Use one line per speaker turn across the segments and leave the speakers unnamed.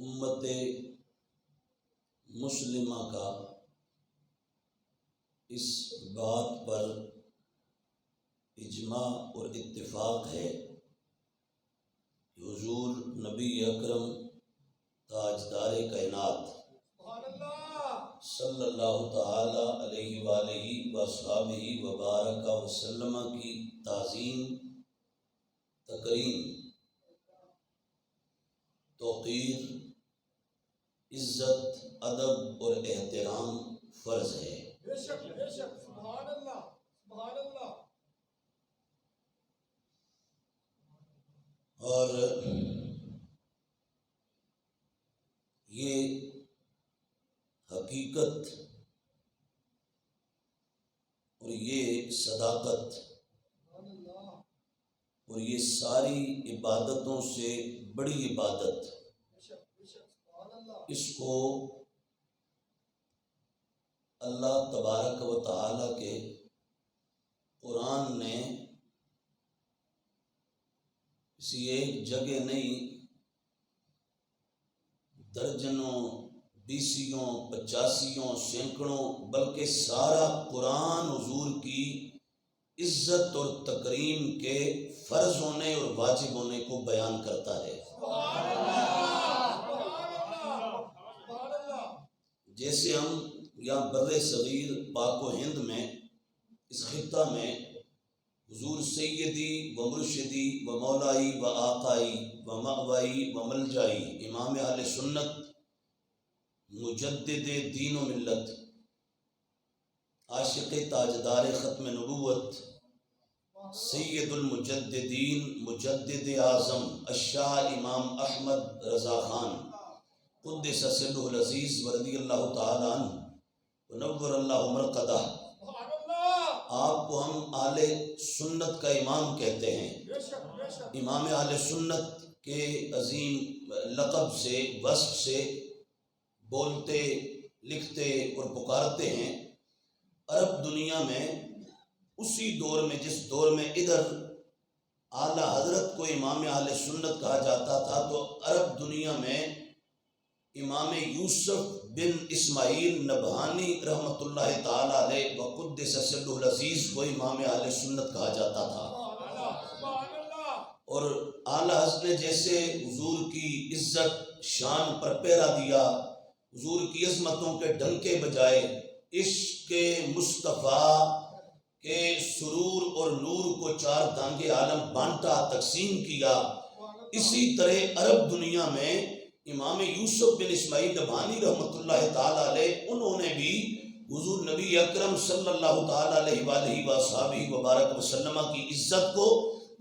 امت مسلمہ کا اس بات پر اجماع اور اتفاق ہے کہ حضور نبی اکرم تاجدار کائنات صلی اللہ تعالی علیہ وآلہ وصحبہ وبارک وسلم کی تعظیم، تکریم، توقیر، عزت، ادب اور احترام فرض ہے۔
بے شک بے شک، سبحان اللہ سبحان اللہ۔
اور یہ حقیقت اور یہ صداقت اور یہ ساری عبادتوں سے بڑی عبادت، اس کو اللہ تبارک و تعالی کے قرآن نے کسی ایک جگہ نہیں، درجنوں، بیسیوں، پچاسیوں، سینکڑوں، بلکہ سارا قرآن حضور کی عزت اور تکریم کے فرض ہونے اور واجب ہونے کو بیان کرتا ہے۔ جیسے ہم یہاں بر صغیر پاک و ہند میں اس خطہ میں حضور سیدی و مرشدی و مولائی و آقائی و مأوائی و ملجائی امام اہل سنت مجدد دین و ملت عاشق تاجدار ختم نبوت سید المجددین مجدد اعظم الشاہ امام احمد رضا خان قدس سرہ العزیز ورضی اللہ تعالی عنہ ونور اللہ مرقدہ، آپ کو ہم اہل سنت کا امام کہتے ہیں۔ امام اہل سنت کے عظیم لقب سے، وصف سے بولتے، لکھتے اور پکارتے ہیں۔ عرب دنیا میں اسی دور میں، جس دور میں ادھر اعلیٰ حضرت کو امام اہل سنت کہا جاتا تھا، تو عرب دنیا میں امام یوسف بن اسماعیل نبہانی رحمۃ اللہ تعالی علیہ وقدس سرہ العزیز کو امام اہل سنت کہا جاتا تھا۔ اور اعلیٰ حضرت نے جیسے حضور کی عزت شان پر پیرا دیا، حضور کی عظمتوں کے ڈنکے بجائے، عشق مصطفیٰ کے سرور اور نور کو چار دانگے عالم بانٹا، تقسیم کیا، اسی طرح عرب دنیا میں امام یوسف بن اسماعیل نبہانی رحمۃ اللہ تعالی علیہ، انہوں نے بھی حضور نبی اکرم صلی اللہ تعالی علیہ وآلہ وصحبہ وبارک وسلم کی عزت کو،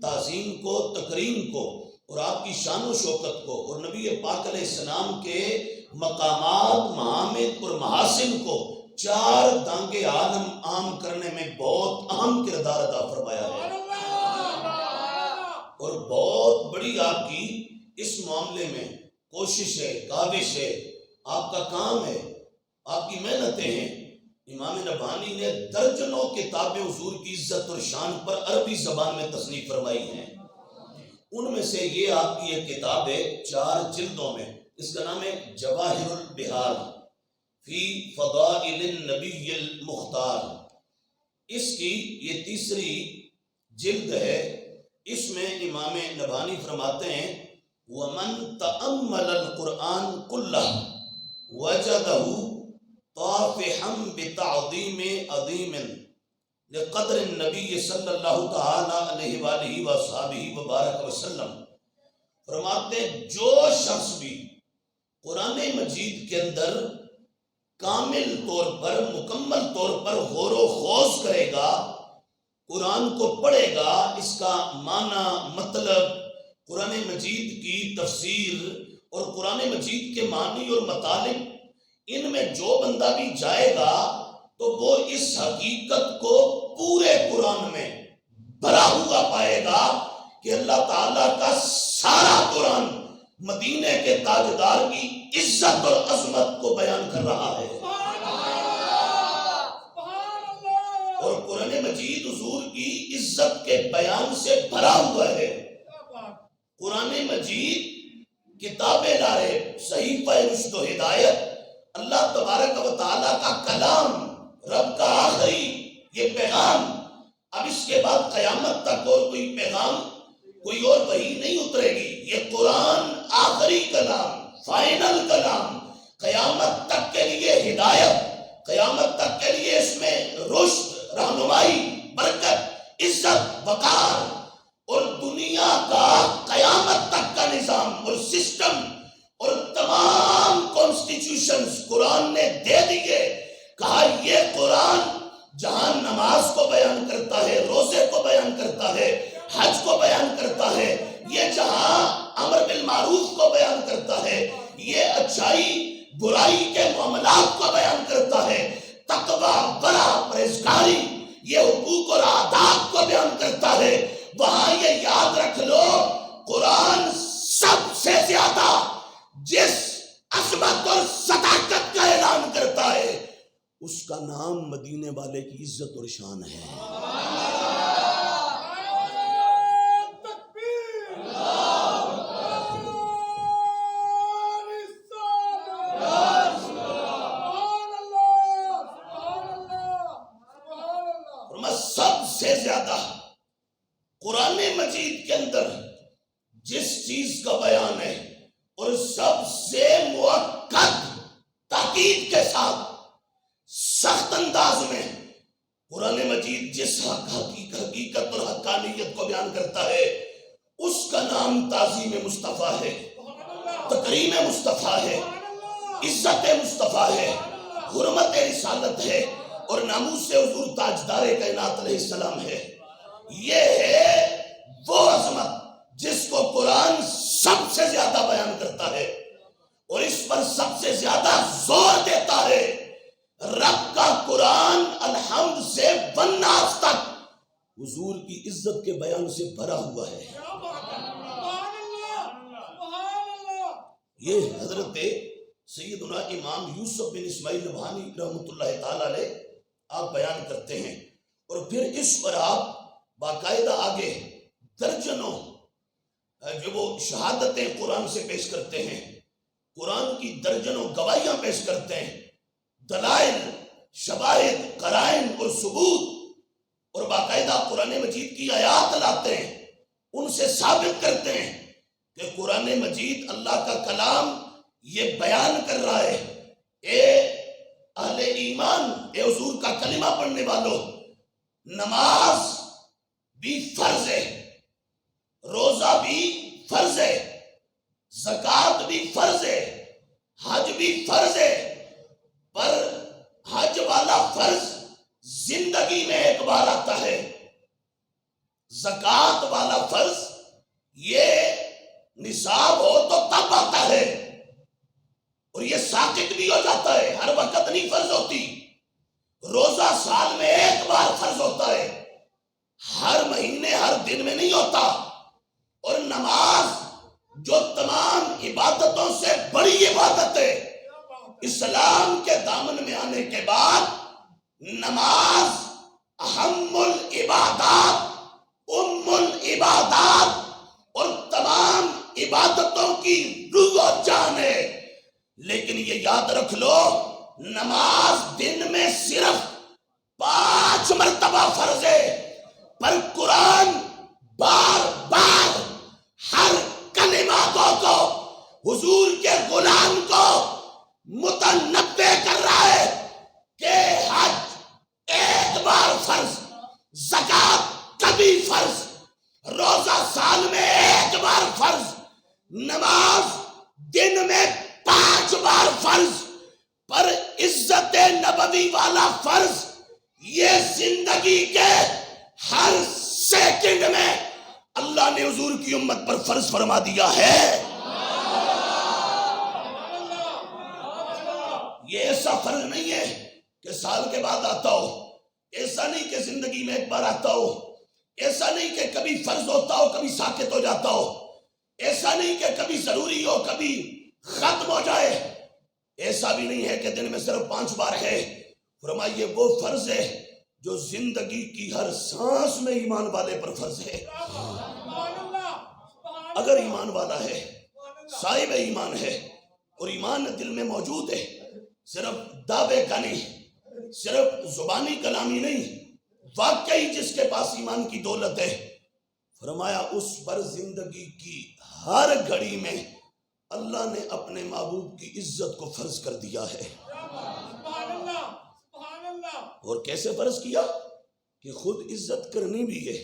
تعظیم کو، تکریم کو اور آپ کی شان و شوکت کو اور نبی پاک علیہ السلام کے مقامات، محامد اور محاسن کو چار دانگے عالم عام کرنے میں بہت اہم کردار ادا فرمایا ہے۔ اور بہت بڑی آپ کی اس معاملے میں کوشش ہے، کاوش ہے، آپ کا کام ہے، آپ کی محنتیں ہیں۔ امام نبہانی نے درجنوں کتابیں حضور کی عزت اور شان پر عربی زبان میں تصنیف فرمائی ہیں۔ ان میں سے یہ آپ کی ایک کتاب ہے 4 جلدوں میں، اس کا نام ہے جواہر البحار فی فضائل النبی المختار۔ اس کی یہ 3ری جلد ہے۔ اس میں امام نبہانی فرماتے ہیں وَمَن تَأَمَّلَ الْقُرْآنَ كُلَّهُ وَجَدَهُ طَافِحًا بِتَعْظِيمِ عَظِيمٍ لِقَدْرِ النَّبِيِّ صلی اللہ تعالی علیہ وآلہ وصحبہ وبارک وسلم۔ فرماتے ہیں جو شخص بھی قرآن مجید کے اندر کامل طور پر، مکمل طور پر غور و خوض کرے گا، قرآن کو پڑھے گا، اس کا معنی، مطلب، قرآن مجید کی تفسیر اور قرآن مجید کے معنی اور مطالب، ان میں جو بندہ بھی جائے گا تو وہ اس حقیقت کو پورے قرآن میں بھرا ہوا پائے گا کہ اللہ تعالیٰ کا سارا قرآن مدینے کے تاجدار کی عزت اور عظمت کو بیان کر رہا ہے۔ اور قرآن مجید حضور کی عزت کے بیان سے بھرا ہوا ہے۔ قرآن مجید کتابیں لا رہے، صحیفہ رشد و ہدایت، اللہ تبارک و تعالیٰ کا کلام، رب کا آخری یہ پیغام. اب اس کے بعد قیامت تک اور کوئی پیغام، کوئی اور وحی نہیں اترے گی. یہ قرآن آخری کلام، فائنل کلام، قیامت تک کے لیے ہدایت، قیامت تک کے لیے اس میں رشد، رہنمائی، برکت، عزت، وقار اور دنیا کا قیامت تک کا نظام اور سسٹم اور تمام کانسٹیٹیوشنز قرآن نے دے دیے. کہا یہ قرآن جہاں نماز کو بیان کرتا ہے، روزے کو بیان کرتا ہے، حج کو بیان کرتا ہے، یہ جہاں امر بالمعروف کو بیان کرتا ہے، یہ اچھائی برائی کے معاملات کو بیان کرتا ہے، تقوی، ورع، پرہیزگاری، یہ حقوق اور آداب کو بیان کرتا ہے. وہاں یہ یاد رکھ لو، قرآن سب سے زیادہ جس عظمت اور صداقت کا اعلان کرتا ہے اس کا نام مدینے والے کی عزت اور شان ہے. سب سے زیادہ قرآن مجید کے اندر جس چیز کا بیان ہے اور سب سے مؤکد تاکید کے ساتھ سخت انداز میں قرآن مجید جس حقیقت اور حقانیت کو بیان کرتا ہے اس کا نام تعظیم مصطفیٰ ہے، تکریم مصطفیٰ ہے، عزت مصطفیٰ ہے، حرمت رسالت ہے اور ناموس حضور تاجدار کائنات علیہ السلام ہے. یہ ہے وہ عظمت جس کو قرآن سب سے زیادہ بیان کرتا ہے اور اس پر سب سے زیادہ زور دیتا ہے. رب کا قرآن الحمد سے والناس تک حضور کی عزت کے بیان سے بھرا ہوا ہے. یہ حضرت سیدنا امام یوسف بن اسماعیل نبہانی رحمۃ اللہ تعالی علیہ آپ بیان کرتے ہیں اور پھر اس پر آپ باقاعدہ آگے درجنوں جو وہ شہادتیں قرآن سے پیش کرتے ہیں، قرآن کی درجنوں گواہیاں پیش کرتے ہیں، دلائل، شواہد، قرائن اور ثبوت، اور باقاعدہ قرآن مجید کی آیات لاتے ہیں، ان سے ثابت کرتے ہیں کہ قرآن مجید اللہ کا کلام یہ بیان کر رہا ہے. اے اہل ایمان، اے حضور کا کلمہ پڑھنے والوں، نماز بھی فرض ہے، روزہ بھی فرض ہے، زکوٰۃ بھی فرض ہے، حج بھی فرض ہے، پر حج والا فرض زندگی میں ایک بار آتا ہے، زکوٰۃ والا فرض یہ نصاب ہو تو تب آتا ہے اور یہ ساقط بھی ہو جاتا ہے، ہر وقت نہیں فرض ہوتی. روزہ سال میں ایک بار فرض ہوتا ہے، ہر مہینے ہر دن میں نہیں ہوتا. اور نماز جو تمام عبادتوں سے بڑی عبادت ہے، اسلام کے دامن میں آنے کے بعد نماز اہم العبادات، ام العبادات اور تمام عبادتوں کی روح و جان ہے. لیکن یہ یاد رکھ لو، نماز دن میں صرف 5 مرتبہ فرض ہے، پر قرآن بار بار ہر کلماتوں کو حضور کے غلام کو متنبہ کر رہا ہے کہ حج ایک بار فرض، زکوٰۃ کبھی فرض، روزہ سال میں ایک بار فرض، نماز دن میں 5 بار فرض، پر عزت نبوی والا فرض یہ زندگی کے ہر سیکنڈ میں اللہ نے حضور کی امت پر فرض فرما دیا ہے. یہ ایسا فرض نہیں ہے کہ سال کے بعد آتا ہو، ایسا نہیں کہ زندگی میں ایک بار آتا ہو، ایسا نہیں کہ کبھی فرض ہوتا ہو کبھی ساقط ہو جاتا ہو، ایسا نہیں کہ کبھی ضروری ہو کبھی ختم ہو جائے، ایسا بھی نہیں ہے کہ دن میں صرف 5 بار ہے. فرمائیے وہ فرض ہے جو زندگی کی ہر سانس میں ایمان والے پر فرض ہے. اگر ایمان والا ہے، صاحب ایمان ہے، اور ایمان دل میں موجود ہے، صرف دعوے کا نہیں، صرف زبانی کلامی نہیں، واقعی جس کے پاس ایمان کی دولت ہے، فرمایا اس پر زندگی کی ہر گھڑی میں اللہ نے اپنے محبوب کی عزت کو فرض کر دیا ہے۔
سبحان اللہ سبحان اللہ۔
اور کیسے فرض کیا؟ کہ خود عزت کرنی بھی ہے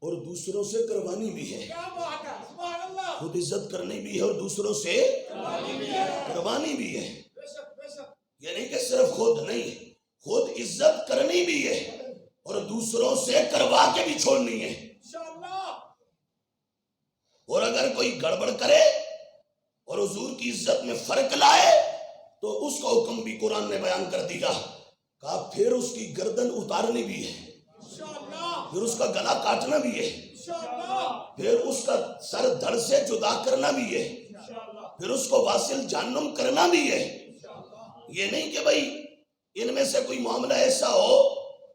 اور دوسروں سے کروانی بھی ہے۔
کیا بات ہے، سبحان اللہ۔
خود عزت کرنی بھی ہے اور دوسروں سے کروانی بھی ہے۔
بے شک بے شک۔
یعنی کہ صرف خود نہیں، خود عزت کرنی بھی ہے اور دوسروں سے کروا کے بھی چھوڑنی ہے۔
انشاءاللہ۔
اور اگر کوئی گڑبڑ کرے اور حضور کی عزت میں فرق لائے تو اس کا حکم بھی قرآن نے بیان کر دیا، کہا پھر اس کی گردن اتارنی بھی ہے،
انشاءاللہ
پھر اس کا گلا کاٹنا بھی ہے،
انشاءاللہ
پھر اس کا سر دھڑ سے جدا کرنا بھی ہے،
انشاءاللہ
پھر اس کو واصل جہنم کرنا بھی ہے۔ یہ نہیں کہ بھئی ان میں سے کوئی معاملہ ایسا ہو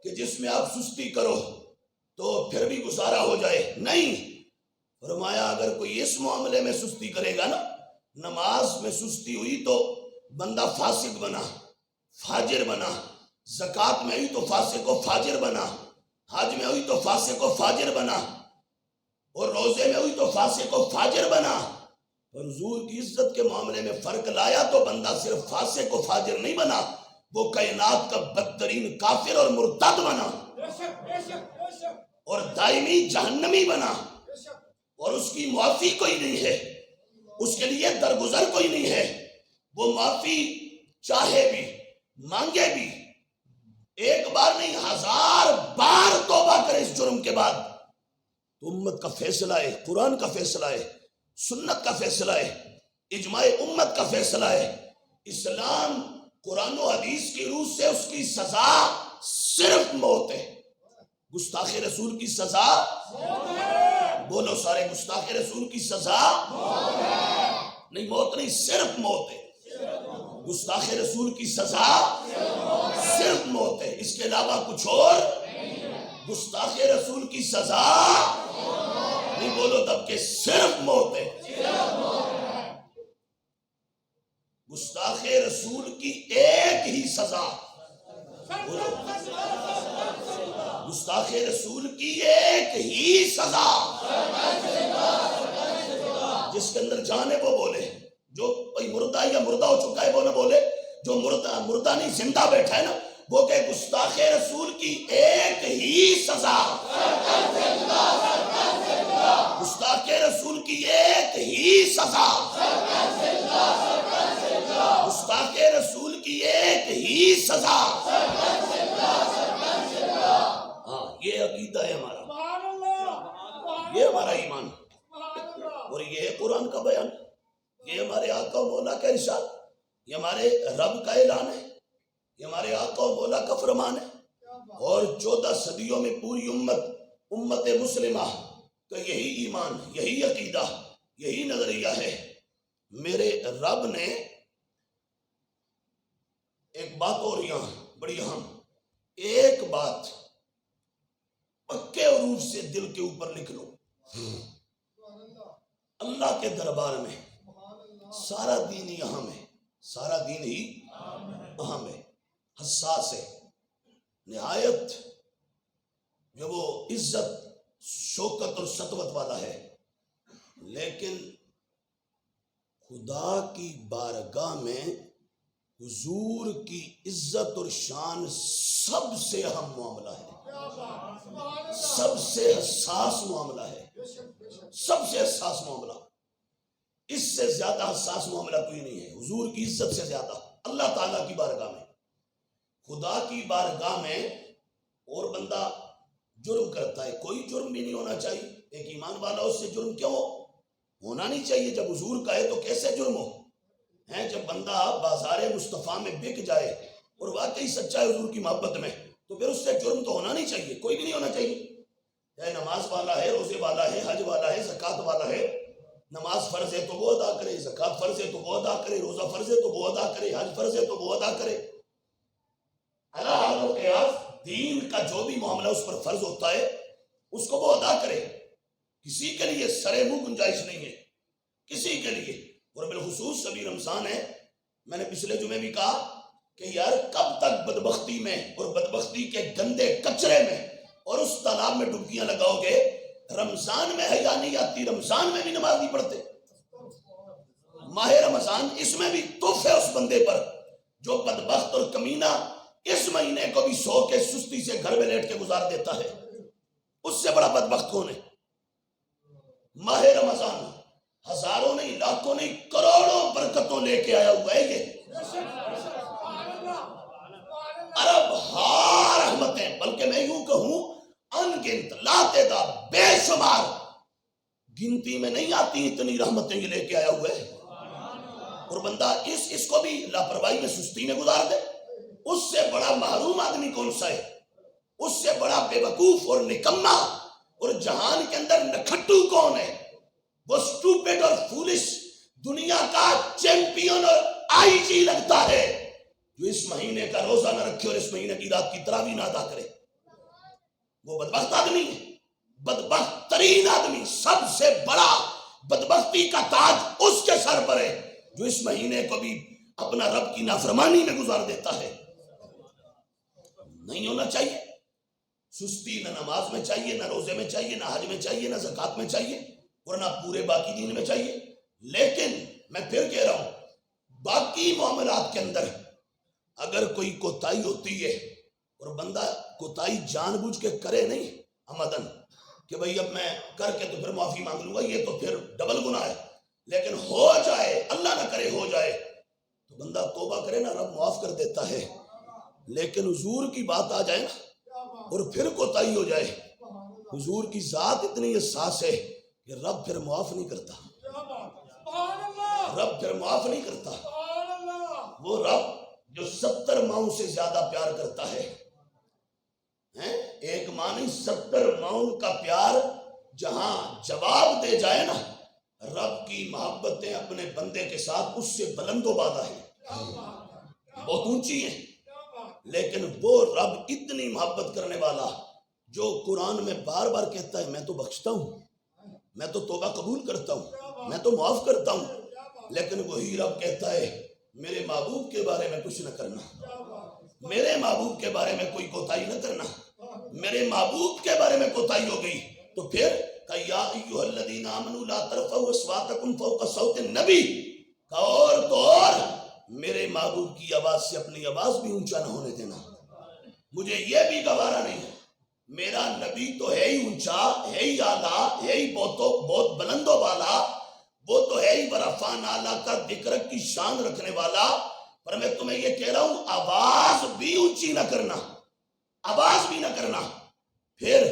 کہ جس میں آپ سستی کرو تو پھر بھی گزارا ہو جائے، نہیں، فرمایا اگر کوئی اس معاملے میں سستی کرے گا نا، نماز میں سستی ہوئی تو بندہ فاسق بنا، فاجر بنا، زکوٰۃ میں ہوئی تو فاسق و فاجر بنا، حج میں ہوئی تو فاسق و فاجر بنا، اور روزے میں ہوئی تو فاسق و فاجر بنا، اور حضور کی عزت کے معاملے میں فرق لایا تو بندہ صرف فاسق و فاجر نہیں بنا، وہ کائنات کا بدترین کافر اور مرتد بنا،
بے شک بے شک بے شک
اور دائمی جہنمی بنا،
بے شک۔
اور اس کی معافی کوئی نہیں ہے، اس کے لیے درگزر کوئی نہیں ہے، وہ معافی چاہے بھی مانگے بھی، ایک بار نہیں 1000 بار توبہ کرے اس جرم کے بعد، تو امت کا فیصلہ ہے، قرآن کا فیصلہ ہے، سنت کا فیصلہ ہے، اجماع امت کا فیصلہ ہے، اسلام قرآن و حدیث کی روح سے اس کی سزا صرف موت ہے۔ گستاخ رسول کی سزا، بولو سارے، گستاخ رسول کی سزا نہیں، موت نہیں، صرف موت ہے۔ گستاخ رسول کی سزا صرف موت ہے، اس کے علاوہ کچھ اور گستاخ رسول کی سزا نہیں، بولو تب کہ صرف موت ہے۔ گستاخ رسول کی ایک ہی سزا، گستاخ رسول کی ایک ہی سزا، جس کے اندر جان ہے وہ بولے، جو کوئی مردہ یا مردہ ہو چکا ہے وہ نہ بولے، جو مردہ نہیں زندہ بیٹھا ہے نا وہ کہ گستاخ رسول کی ایک ہی سزا، گستاخ رسول کی ایک ہی سزا، گستاخ رسول کی ایک ہی سزا۔ ہاں، یہ عقیدہ ہے ہمارا،
سبحان اللہ
یہ ہمارا ایمان،
سبحان اللہ۔
اور یہ ہے قرآن کا بیان، یہ ہمارے آقا و مولا کا ارشاد، یہ ہمارے رب کا اعلان ہے، یہ ہمارے آقا و مولا کا فرمان ہے، اور 14 صدیوں میں پوری امت مسلمہ کا یہی ایمان، یہی عقیدہ، یہی نظریہ ہے۔ میرے رب نے ایک بات اور یہاں بڑی اہم، ایک بات پکے حروف سے دل کے اوپر لکھ لو، اللہ کے دربار میں سارا دین ہی اہم ہے، سارا دین ہی اہم ہے، حساس ہے نہایت، جو وہ عزت شوکت اور سطوت والا ہے، لیکن خدا کی بارگاہ میں حضور کی عزت اور شان سب سے اہم معاملہ ہے، سب سے حساس معاملہ ہے، سب سے حساس معاملہ، اس سے زیادہ حساس معاملہ کوئی نہیں ہے، حضور کی عزت سے زیادہ اللہ تعالیٰ کی بارگاہ میں، خدا کی بارگاہ میں۔ اور بندہ جرم کرتا ہے، کوئی جرم بھی نہیں ہونا چاہیے، ایک ایمان والا اس سے جرم کیوں ہونا نہیں چاہیے، جب حضور کا ہے تو کیسے جرم ہو ہیں؟ جب بندہ بازار مصطفیٰ میں بک جائے اور واقعی سچا ہے حضور کی محبت میں تو پھر اس سے جرم تو ہونا نہیں چاہیے، کوئی بھی نہیں ہونا چاہیے، چاہے نماز والا ہے، روزے والا ہے، حج والا ہے، زکوٰۃ والا ہے، نماز فرض ہے تو وہ ادا کرے، زکوٰۃ فرض ہے تو وہ ادا کرے، روزہ فرض ہے تو وہ ادا کرے، حج فرض ہے تو وہ ادا کرے، اللہ حال و قیاس دین کا جو بھی معاملہ اس پر فرض ہوتا ہے اس کو وہ ادا کرے، کسی کے لیے سرے منہ گنجائش نہیں ہے، کسی کے لیے اور بالخصوص ابھی رمضان ہے، میں نے پچھلے جمعے بھی کہا کہ یار کب تک بدبختی میں اور بدبختی کے گندے کچرے میں اور اس تالاب میں ڈبکیاں لگاؤ گے؟ رمضان میں حیا نہیں آتی، رمضان میں بھی نماز نہیں پڑھتے، ماہ رمضان اس میں بھی توف ہے اس بندے پر جو بدبخت اور کمینہ اس مہینے کو بھی سو کے سستی سے گھر میں لیٹ کے گزار دیتا ہے۔ اس سے بڑا بدبخت کون ہے؟ ماہ رمضان ہزاروں نہیں، لاکھوں نہیں، کروڑوں برکتوں لے کے آیا ہوا ہے، یہ ارب ہار رحمتیں، بلکہ میں یوں کہوں انگنت، لاتعداد، بے شمار، گنتی میں نہیں آتی اتنی رحمتیں یہ لے کے آیا ہوا ہے۔ اور بندہ اس کو بھی لاپرواہی میں سستی میں گزار دے، اس سے بڑا محروم آدمی کون سا ہے؟ اس سے بڑا بے وقوف اور نکما اور جہان کے اندر نکھٹو کون ہے؟ وہ سٹوپڈ اور فولش دنیا کا چیمپئن اور آئی جی لگتا ہے جو اس مہینے کا روزہ نہ رکھے اور اس مہینے کی رات کی تراویح نہ ادا کرے۔ وہ بدبخت آدمی ہے، بدبخت ترین آدمی، سب سے بڑا بدبختی کا تاج اس کے سر پر ہے جو اس مہینے کو بھی اپنا رب کی نافرمانی میں گزار دیتا ہے۔ نہیں ہونا چاہیے سستی، نہ نماز میں چاہیے، نہ روزے میں چاہیے، نہ حج میں چاہیے، نہ زکوٰۃ میں چاہیے، اور نہ پورے باقی دین میں چاہیے۔ لیکن میں پھر کہہ رہا ہوں، باقی معاملات کے اندر اگر کوئی کوتاہی ہوتی ہے اور بندہ کوتاہی جان بوجھ کے کرے نہیں عمدن کہ بھئی اب میں کر کے تو پھر معافی مانگ لوں گا، یہ تو پھر ڈبل گناہ ہے، لیکن ہو جائے، اللہ نہ کرے ہو جائے تو بندہ توبہ کرے نا، رب معاف کر دیتا ہے۔ لیکن حضور کی بات آ جائے نا اور پھر کوتاہی ہو جائے، حضور کی ذات اتنی حساس ہے کہ رب پھر معاف نہیں کرتا، رب پھر معاف نہیں کرتا۔ وہ رب جو 70 ماؤں سے زیادہ پیار کرتا ہے، ایک ماں نہیں 70 ماؤں کا پیار جہاں جواب دے جائے نا، رب کی محبتیں اپنے بندے کے ساتھ اس سے بلند و بالا ہے، بہت اونچی ہیں۔ لیکن وہ رب اتنی محبت کرنے والا جو قرآن میں بار بار کہتا ہے میں تو بخشتا ہوں، میں تو توبہ قبول کرتا ہوں، میں تو معاف کرتا ہوں، لیکن وہی رب کہتا ہے میرے محبوب کے بارے میں کچھ نہ کرنا، میرے محبوب کے بارے میں کوئی کوتاہی نہ کرنا۔ میرے محبوب کے بارے میں کوتاہی ہو گئی تو پھر کہ یا ایھا الذین آمنوا لا ترفعوا اصواتکم فوق صوت النبی، اور تو اور میرے محبوب کی آواز سے اپنی آواز بھی اونچا نہ ہونے دینا، مجھے یہ بھی گوارا نہیں ہے۔ میرا نبی تو ہے ہی اونچا، ہے ہی اعلیٰ، ہے ہی بہت بلند و بالا، وہ تو ہے ہی برفان اعلیٰ کا ذکر کی شان رکھنے والا، پر میں تمہیں یہ کہہ رہا ہوں آواز بھی اونچی نہ کرنا، آواز بھی نہ کرنا۔ پھر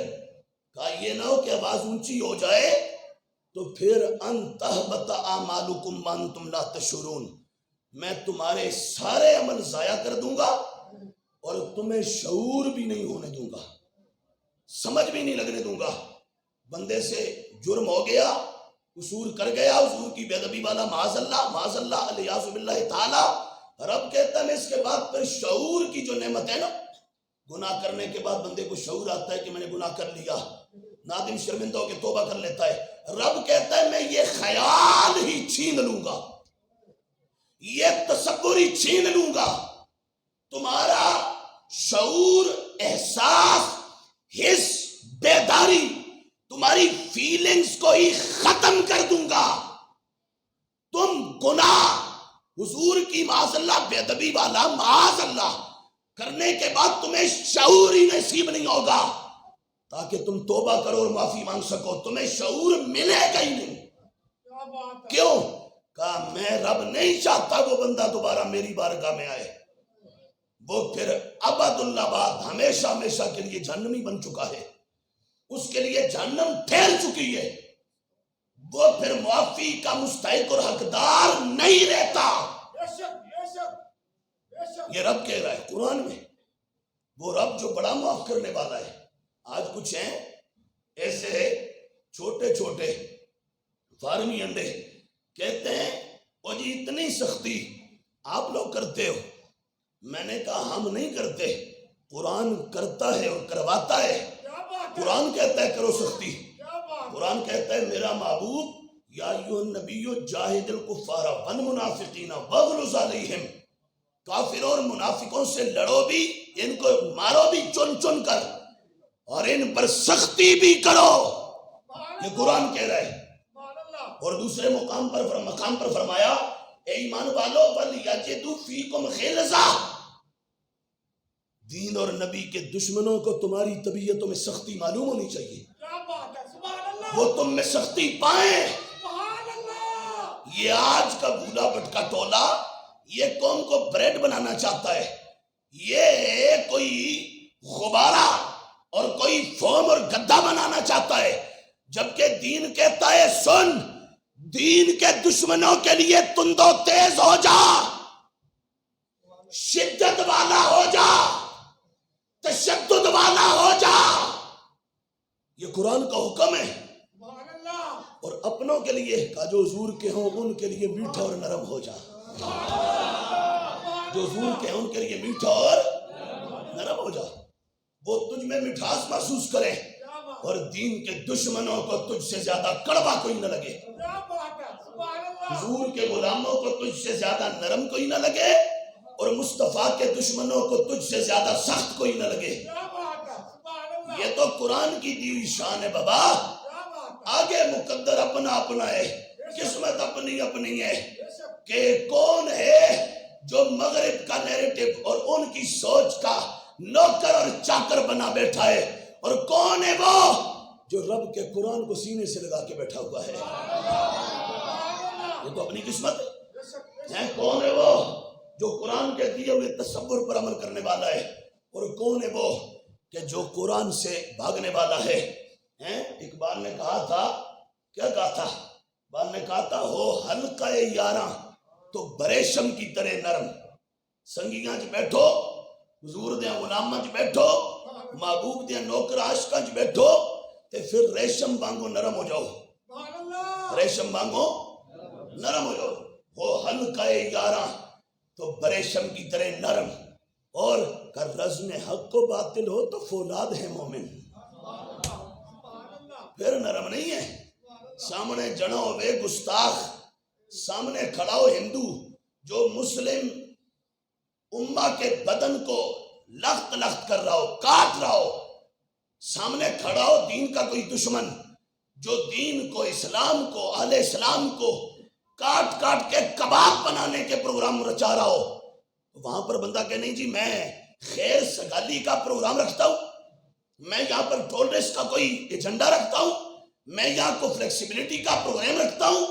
کہا یہ نہ ہو کہ آواز اونچی ہو جائے تو پھر ان تحبط اعمالکم وانتم لا تشعرون، میں تمہارے سارے عمل ضائع کر دوں گا اور تمہیں شعور بھی نہیں ہونے دوں گا، سمجھ بھی نہیں لگنے دوں گا۔ بندے سے جرم ہو گیا، قصور کر گیا، حضور کی بے ادبی والا، معاذ اللہ الیاذ باللہ تعالی، رب کہتا ہے میں اس کے بعد پھر شعور کی جو نعمت ہے نا، گناہ کرنے کے بعد بندے کو شعور آتا ہے کہ میں نے گناہ کر لیا، نادم شرمندہ ہو کے توبہ کر لیتا ہے، رب کہتا ہے میں یہ خیال ہی چھین لوں گا، یہ تصور ہی چھین لوں گا، تمہارا شعور، احساس، حس، بیداری، تمہاری فیلنگز کو ہی ختم کر دوں گا۔ تم گناہ حضور کی معاذ اللہ بے ادبی والا، معاذ اللہ کرنے کے بعد تمہیں شعور ہی نصیب نہیں ہوگا تاکہ تم توبہ کرو اور معافی مانگ سکو، تمہیں شعور ملے گا ہی نہیں۔ کیوں؟ کہا میں رب نہیں چاہتا وہ بندہ دوبارہ میری بارگاہ میں آئے، وہ پھر ابد الاباد ہمیشہ ہمیشہ کے لیے جہنمی بن چکا ہے، اس کے لیے جہنم ٹھہر چکی ہے، وہ پھر معافی کا مستحق اور حقدار نہیں رہتا۔ یہ رب کہہ رہا ہے قرآن میں، وہ رب جو بڑا معاف کرنے والا ہے۔ آج کچھ ہیں ایسے چھوٹے چھوٹے فارمی انڈے کہتے ہیں وہ جی اتنی سختی آپ لوگ کرتے ہو، میں نے کہا ہم نہیں کرتے، قرآن کرتا ہے اور کرواتا ہے، قرآن کہتا ہے کرو سختی، قرآن کہتا ہے میرا محبوب یا ایھا النبی جاہد الکفار والمنافقین واغلظ علیہم، کافروں اور منافقوں سے لڑو بھی، ان کو مارو بھی چن چن کر، اور ان پر سختی بھی کرو، یہ قرآن کہہ رہا ہے۔ اور دوسرے مقام پر فرمایا اے ایمان والو وَلْيَجِدُوا فِيكُمْ غِلْظَةً، دین اور نبی کے دشمنوں کو تمہاری طبیعتوں میں سختی معلوم ہونی چاہیے، وہ تم میں سختی پائیں۔ یہ آج کا بھولا بھٹکا ٹولہ یہ قوم کو بریڈ بنانا چاہتا ہے، یہ کوئی غبارہ اور کوئی فوم اور گدا بنانا چاہتا ہے، جبکہ دین کہتا ہے سن، دین کے دشمنوں کے لیے تند و تیز ہو جا، شدت والا ہو جا، تشدد والا ہو جا، یہ قرآن کا حکم ہے۔ اور اپنوں کے لیے کہا جو حضور کے ہوں ان کے لیے میٹھا اور نرم ہو جا، جو حضور کے ہیں ان کے لیے میٹھا اور نرم ہو جا، وہ تجھ میں مٹھاس محسوس کرے اور دین کے دشمنوں کو تجھ سے زیادہ کڑوا کوئی نہ لگے، حضور کے غلاموں کو تجھ سے زیادہ نرم کوئی نہ لگے، اور مصطفیٰ کے دشمنوں کو تجھ سے زیادہ سخت کوئی نہ لگے۔ یہ تو قرآن کی دی ہوئی شان ہے بابا، آگے مقدر اپنا اپنا ہے، قسمت اپنی اپنی ہے، کہ کون ہے جو مغرب کا نیریٹو اور ان کی سوچ کا نوکر اور چاکر بنا بیٹھا ہے، اور کون ہے وہ جو رب کے قرآن کو سینے سے لگا کے بیٹھا ہوا ہے۔ یہ تو اپنی قسمت ہے۔ کون ہے وہ جو قرآن کے دیے ہوئے تصور پر عمل کرنے والا ہے، اور کون ہے وہ کہ جو قرآن سے بھاگنے والا ہے۔ اقبال نے کہا تھا، کیا کہا تھا؟ اقبال نے کہا تھا ہو حلقہ یاراں تو بریشم کی طرح نرم، سنگیاں چ بیٹھو، حضور دیاں غلاماں چ بیٹھو، محبوب دیاں نوکر عاشقاں چ بیٹھو، تے پھر ریشم وانگو نرم ہو جاؤ، ریشم وانگو نرم ہو جاؤ۔ ہو حلقہ یاراں تو بریشم کی طرح نرم، اور کر رزم حق و باطل ہو تو فولاد ہے مومن، پھر نرم نہیں ہے۔ سامنے جڑو ہوئے گستاخ، سامنے کھڑا ہو ہندو جو مسلم امہ کے بدن کو لخت لخت کر رہا ہو، کاٹ رہا ہو، سامنے کھڑا ہو دین کا کوئی دشمن جو دین کو، اسلام کو، اہل اسلام کو کاٹ کاٹ کے کباب بنانے کے پروگرام رچا رہا ہو، وہاں پر بندہ کہ نہیں جی میں خیر سگالی کا پروگرام رکھتا ہوں، میں یہاں پر ٹولریس کا کوئی ایجنڈا رکھتا ہوں، میں یہاں کو فلیکسیبلٹی کا پروگرام رکھتا ہوں،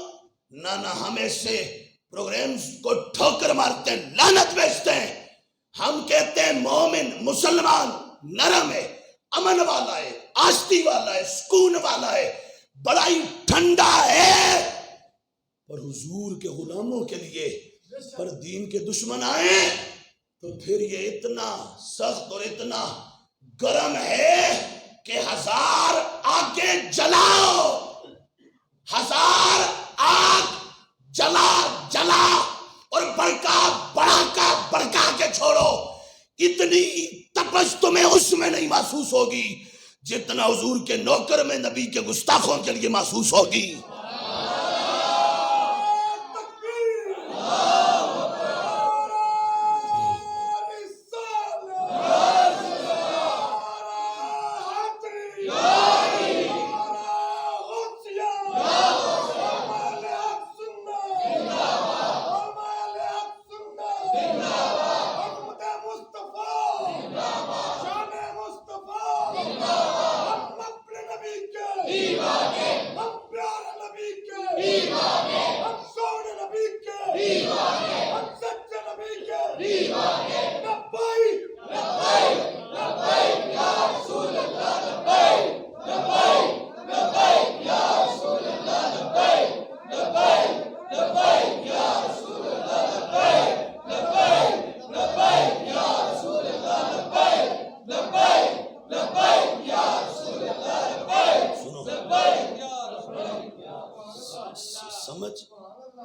نہ ہم ایسے پروگرامز کو ٹھوکر مارتے ہیں، لعنت بیچتے ہیں۔ ہم کہتے ہیں مومن مسلمان نرم ہے، امن والا ہے، آشتی والا ہے، سکون والا ہے، بڑا ہی ٹھنڈا ہے، اور حضور کے غلاموں کے لیے پر دین کے دشمن آئے تو پھر یہ اتنا سخت اور اتنا گرم ہے کہ 1000 آگیں جلاؤ، 1000 آگ جلا جلا اور بڑھکا کے چھوڑو، اتنی تپش تمہیں اس میں نہیں محسوس ہوگی جتنا حضور کے نوکر میں نبی کے گستاخوں کے لیے محسوس ہوگی۔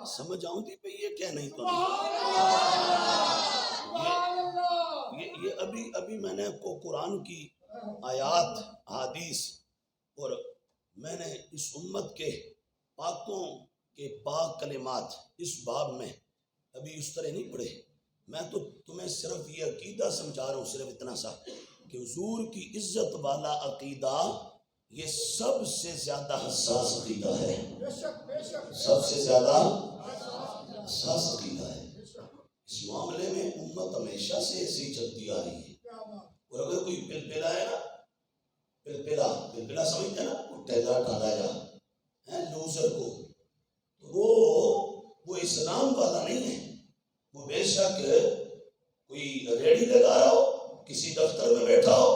سمجھ آؤں دی پہ یہ کیا نہیں کروں، یہ ابھی میں نے کو قرآن کی آیات، حدیث، اور میں نے اس امت کے پاکوں کہ پاک کلمات اس باب میں ابھی اس طرح نہیں پڑھے. میں تو تمہیں صرف یہ عقیدہ سمجھا رہا ہوں، صرف اتنا سا کہ حضور کی عزت والا عقیدہ یہ سب سے زیادہ حساس عقیدہ ہے، سب سے زیادہ حساس عقیدہ ہے. اس معاملے میں امت ہمیشہ سے ایسی چلتی آ رہی ہے. اور اگر کوئی پلپلا ہے نا، پلپلا سمجھتے ہیں نا، ٹیلا ڈالا جا لوزر کو، وہ اسلام والا نہیں ہے. وہ بے شک کوئی ریڑھی لگا رہا ہو، کسی دفتر میں بیٹھا ہو،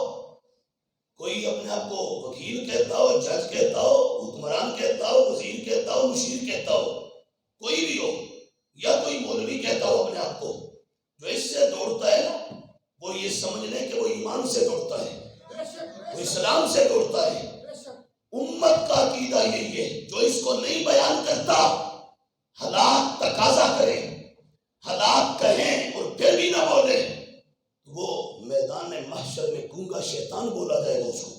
کوئی اپنے آپ کو وکیل کہتا ہو، جج کہتا ہو، حکمران کہتا ہو، وزیر کہتا ہو، مشیر کہتا ہو، کوئی بھی ہو، یا کوئی مولوی کہتا ہو اپنے آپ کو، جو اس سے دوڑتا ہے نا، وہ یہ سمجھ لیں کہ وہ ایمان سے دوڑتا ہے، وہ اسلام سے دوڑتا ہے. امت کا عقیدہ یہی ہے، جو اس کو نہیں بیان کرتا، حالات تقاضا کرے، حالات کہیں اور پھر بھی نہ بولے، وہ میدان محشر میں گونگا شیطان بولا جائے گا اس کو.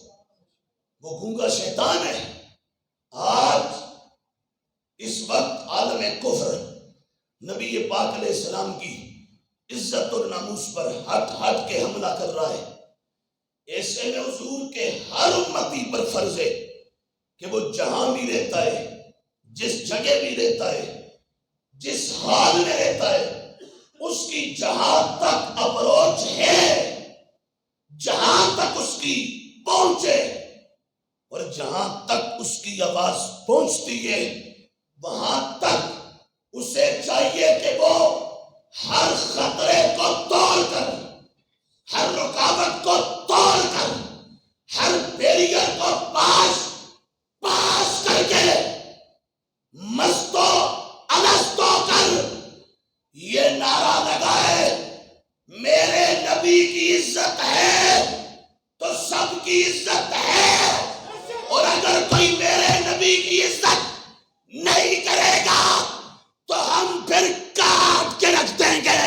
وہ گونگا شیطان ہے. آج اس وقت عالم کفر نبی پاک علیہ السلام کی عزت اور ناموس پر ہٹ کے حملہ کر رہا ہے. ایسے میں حضور کے ہر امتی پر فرض ہے کہ وہ جہاں بھی رہتا ہے، جس جگہ بھی رہتا ہے، جس حال میں رہتا ہے، اس کی جہاں تک اپروچ ہے، جہاں تک اس کی پہنچے، اور جہاں تک اس کی آواز پہنچتی ہے وہاں تک اسے چاہیے کہ وہ ہر خطرے کو توڑ کر، ہر رکاوٹ کو توڑ کر، ہر بیریئر کو پاس کر کے مستو الستو کر یہ نعرہ لگائے، میرے نبی کی عزت ہے تو سب کی عزت ہے، اور اگر کوئی میرے نبی کی عزت نہیں کرے گا تو ہم پھر کاٹ کے رکھ دیں گے.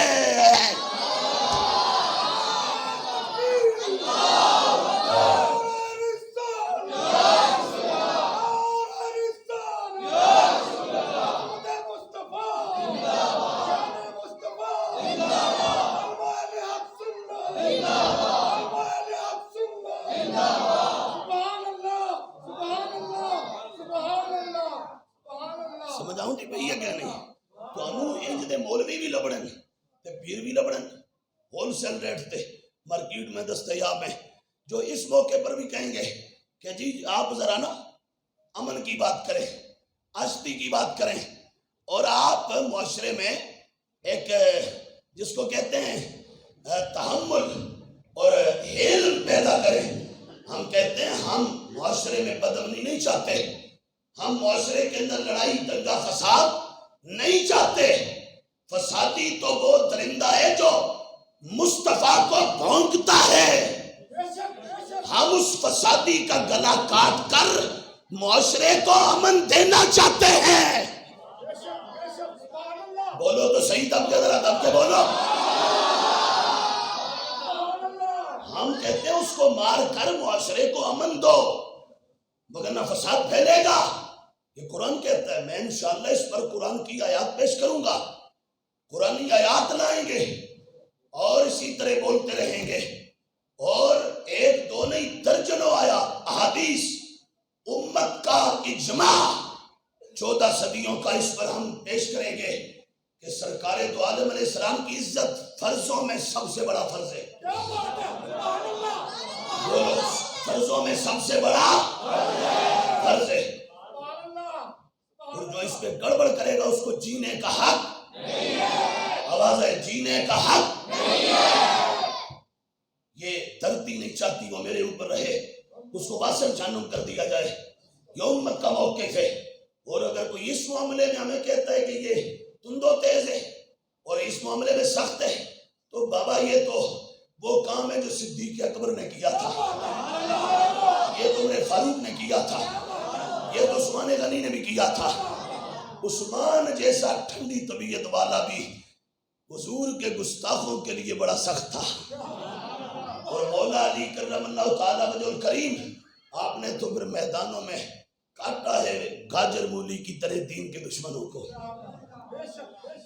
سمجھاؤں جی بھئی یہ کیا نہیں تو انہوں انج دے مولوی بھی لبڑن تے پیر بھی لبڑن، ہول سیل ریٹ تے مارکیٹ میں دستیاب ہیں، جو اس موقع پر بھی کہیں گے کہ جی آپ ذرا نا امن کی بات کریں، آشتی کی بات کریں، اور آپ معاشرے میں ایک جس کو کہتے ہیں تحمل اور حلم پیدا کریں. ہم کہتے ہیں ہم معاشرے میں بدامنی نہیں چاہتے، ہم معاشرے کے اندر لڑائی دنگا فساد نہیں چاہتے. فسادی تو وہ درندہ ہے جو مصطفیٰ کو بھونکتا ہے. ہم اس فسادی کا گلا کاٹ کر معاشرے کو امن دینا چاہتے ہیں. بولو تو صحیح دب کے، ذرا دب کے بولو. ہم کہتے ہیں اس کو مار کر معاشرے کو امن دو، وگرنہ فساد پھیلے گا. یہ قرآن کہتا ہے. میں انشاءاللہ اس پر قرآن کی آیات پیش کروں گا، قرآنی آیات لائیں گے اور اسی طرح بولتے رہیں گے، اور ایک دو نہیں درجنوں آیات احادیث امت کا اجماع 14 صدیوں کا اس پر ہم پیش کریں گے کہ سرکار دو عالم علیہ السلام کی عزت فرضوں میں سب سے بڑا فرض ہے. بولو، فرضوں میں سب سے بڑا فرض ہے. اور جو اس پہ گڑبڑ کرے گا اس کو جینے کا حق نہیں ہے. آواز ہے، جینے کا حق نہیں ہے. یہ دھرتی نہیں چاہتی وہ میرے اوپر رہے، اس کو واسف جہنم کر دیا جائے. یہ امت کا موقف ہے. اور اگر کوئی اس معاملے میں ہمیں کہتا ہے کہ یہ تند و تیز ہے اور اس معاملے میں سخت ہے، تو بابا یہ تو وہ کام ہے جو صدیق اکبر نے کیا تھا، یہ تو عمر فاروق نے کیا تھا، یہ تو عثمان غنی نے بھی کیا تھا. عثمان جیسا ٹھنڈی طبیعت والا بھی حضور کے گستاخوں کے لیے بڑا سخت تھا. اور مولا علی کرم اللہ تعالیٰ وجہ الکریم، آپ نے تو پھر میدانوں میں کاٹا ہے گاجر مولی کی طرح دین کے دشمنوں کو.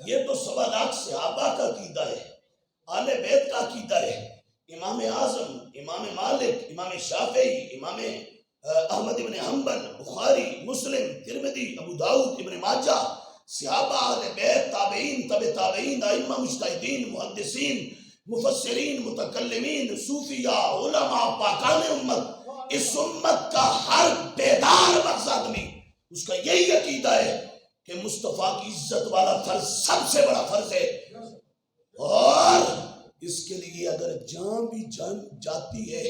یہ تو 1.25 لاکھ صحابہ کا عقیدہ ہے، آل بیت کا عقیدہ ہے. امام اعظم، امام مالک، امام شافعی، امام احمد ابن حنبل، بخاری، مسلم، ترمذی، ابو داؤد، ابن ماجہ، صحابہ، اہل بیت، تابعین، تبع تابعین، ائمہ مجتہدین، محدثین، مفسرین، متکلمین، صوفیاء، علماء، پاکان امت، اس امت کا ہر بیدار مغز آدمی اس کا یہی عقیدہ ہے کہ مصطفیٰ کی عزت والا فرض سب سے بڑا فرض ہے، اور اس کے لیے اگر جان بھی جاتی ہے،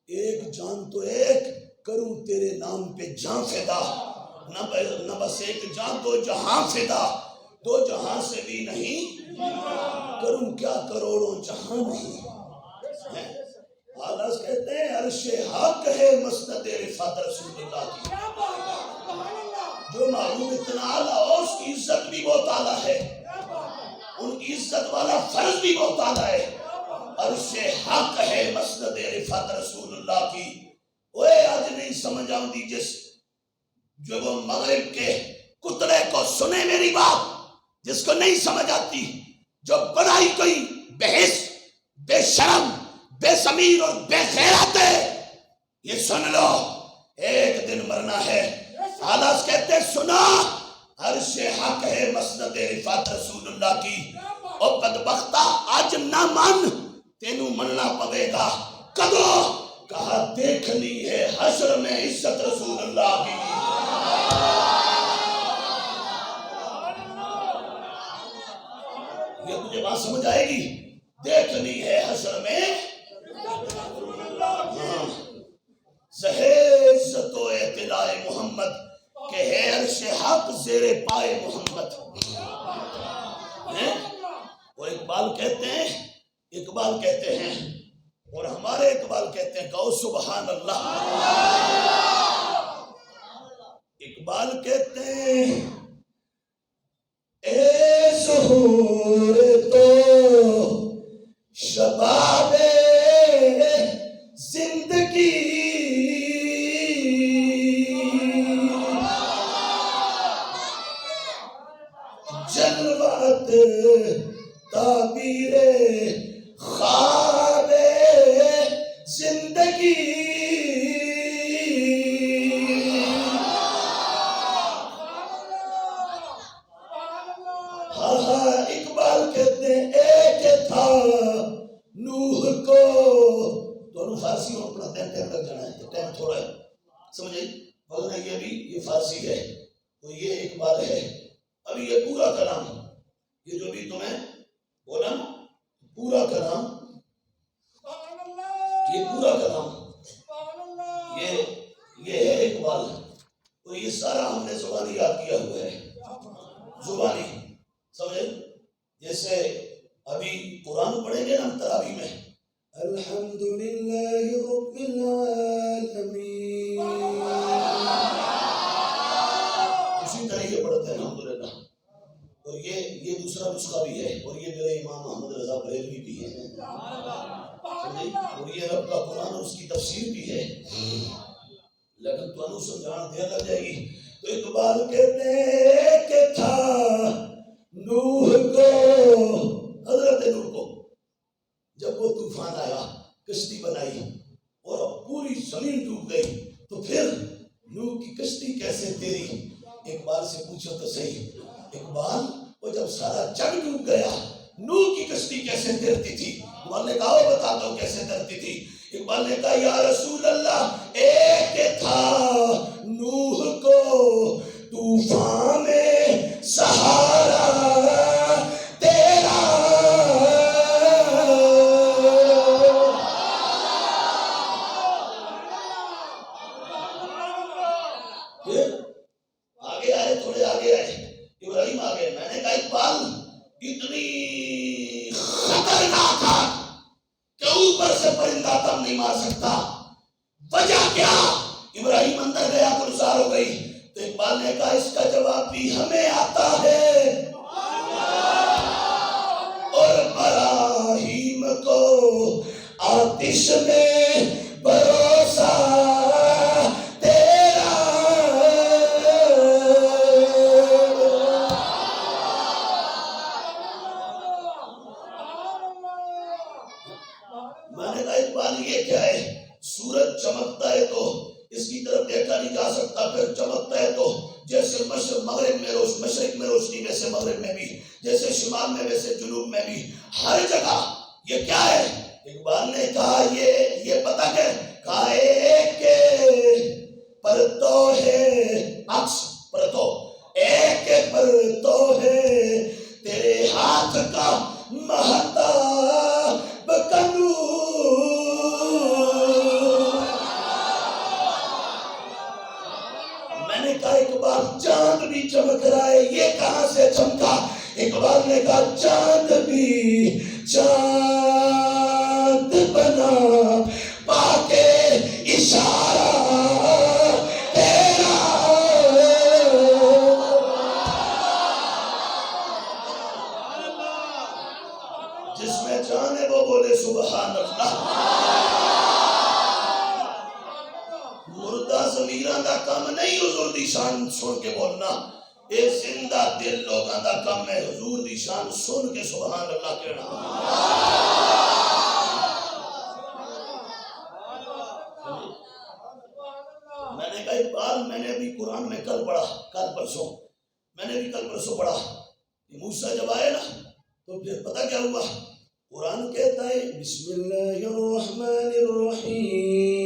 ایک جان تو ایک کروں تیرے نام پہ جان فدا، نہ بس ایک جان 2 جہاں فدا، 2 جہاں سے بھی نہیں کروں کیا کروڑوں جہاں نہیں. آغاز کہتے ہیں عرش حق ہے مسند رفعت رسول اللہ کی. جو معلوم اتنا اعلیٰ ہو اس کی عزت بھی بہت اعلیٰ ہے، ان کی عزت والا فرض بھی بہت اعلیٰ ہے. عرش حق ہے مسند رفعت رسول اللہ کی. اوے آج نہیں سمجھ آؤں جس جو وہ مغرب کے کترے کو سنے میری بات، جس کو نہیں سمجھ آتی، جو بڑائی کوئی بحث، بے شرم، بے ضمیر اور بے غیرت ہے، یہ سن لو ایک دن مرنا ہے. آلاس کہتے ہیں سنا عرش حق ہے مسند رفعت رسول اللہ کی. او بدبختہ آج نہ من، تینوں مننا پڑے گا. کدو کہا دیکھنی ہے حشر میں عزت رسول اللہ کی. یہ تجھے بات سمجھ آئے گی؟ دیکھنی ہے حشر میں زہر عزت و اطلاع محمد کہ ہے عرش حق زیر پائے محمد. اور اقبال کہتے ہیں اور ہمارے اقبال کہتے ہیں کہو سبحان اللہ. اقبال کہتے ہیں اے ظہور تو شباب زندگی جلوات تعبیر خواب زندگی. اقبال کہتے ہیں ایک تھا نوح کو. دونوں فارسی میں پڑھتے ہیں، ٹائم لگ جانا ہے، ٹائم تھوڑا ہے، سمجھے؟ ورنہ یہ بھی یہ فارسی ہے اور یہ اقبال ہے. ابھی یہ پورا کلام، یہ جو بھی تمہیں بولا نا پورا کلام، یہ پورا کلام یہ ہے اقبال. اور یہ سارا ہم نے زبانی یاد کیا ہوا ہے، زبانی، سمجھے؟ جیسے ابھی قرآن پڑھیں گے نا تراویح میں الحمدللہ رب العالمین، اسی طرح یہ پڑھتے ہیں الحمدللہ. اور یہ دوسرا نسخہ بھی ہے، اور یہ میرے امام احمد رضا بریلوی بھی ہے، اور یہ رب کا قرآن اور اس کی تفسیر بھی ہے، لیکن تو انو سمجھانا دیر لگ جائے گی. تو اقبال کہتے ہیں کہ تھا نوح کو، حضرت نوح کو جب وہ طوفان آیا، کشتی بنائی اور اب پوری زمین ڈوب گئی، تو پھر نوح کی کشتی کیسے تیری؟ اقبال سے پوچھو تو صحیح، اقبال وہ جب سارا جگ ڈوب گیا نوح کی کشتی کیسے تیرتی تھی؟ اقبال نے کہا وہ بتا دو کیسے تیرتی تھی. اقبال نے کہا یا رسول اللہ ایک تھا نوح کو طوفان میں سہارا تیرا، آگے آئے، تھوڑے آگے آئے، ابراہیم آگے. میں نے کہا اقبال اتنی خطرناک آگ کہ اوپر سے پرندہ تم نہیں مار سکتا، وجہ کیا؟ ابراہیم اندر گیا، گلزار ہو گئی. تو اقبال نے کہا اس کا جواب بھی ہمیں آتا ہے، اور ابراہیم کو آتش میں بھروسہ تیرا. جا سکتا پھر چمکتا ہے تو جیسے مغرب میں مشرق میں روشنی ویسے مغرب میں بھی، جیسے شمال میں ویسے جنوب میں بھی، ہر جگہ یہ کیا ہے؟ اقبال نے کہا یہ پتہ کہا ایک پرتو ہے عکس پرتو، ایک پرتو ہے تیرے ہاتھ کا مہتاب کا نور۔ میں نے کہا اقبال چاند بھی چمک رہا ہے، یہ کہاں سے چمکا؟ اقبال نے کہا چاند بھی چاند بنا پاکے اشارہ تیرا، جس میں جان ہے وہ بولے سبحان اللہ۔ مردہ ضمیراں دا کم نہیں حضور دی شان سن کے بولنا، اے زندہ دل لوگاں دا کم ہے حضور دی شان سن کے سبحان اللہ کہنا۔ میں نے کہا اقبال میں نے ابھی قرآن میں کل پرسوں پڑھا کہ موسیٰ جب آئے نا تو پھر پتہ کیا ہوا؟ قرآن کہتا ہے بسم اللہ الرحمن الرحیم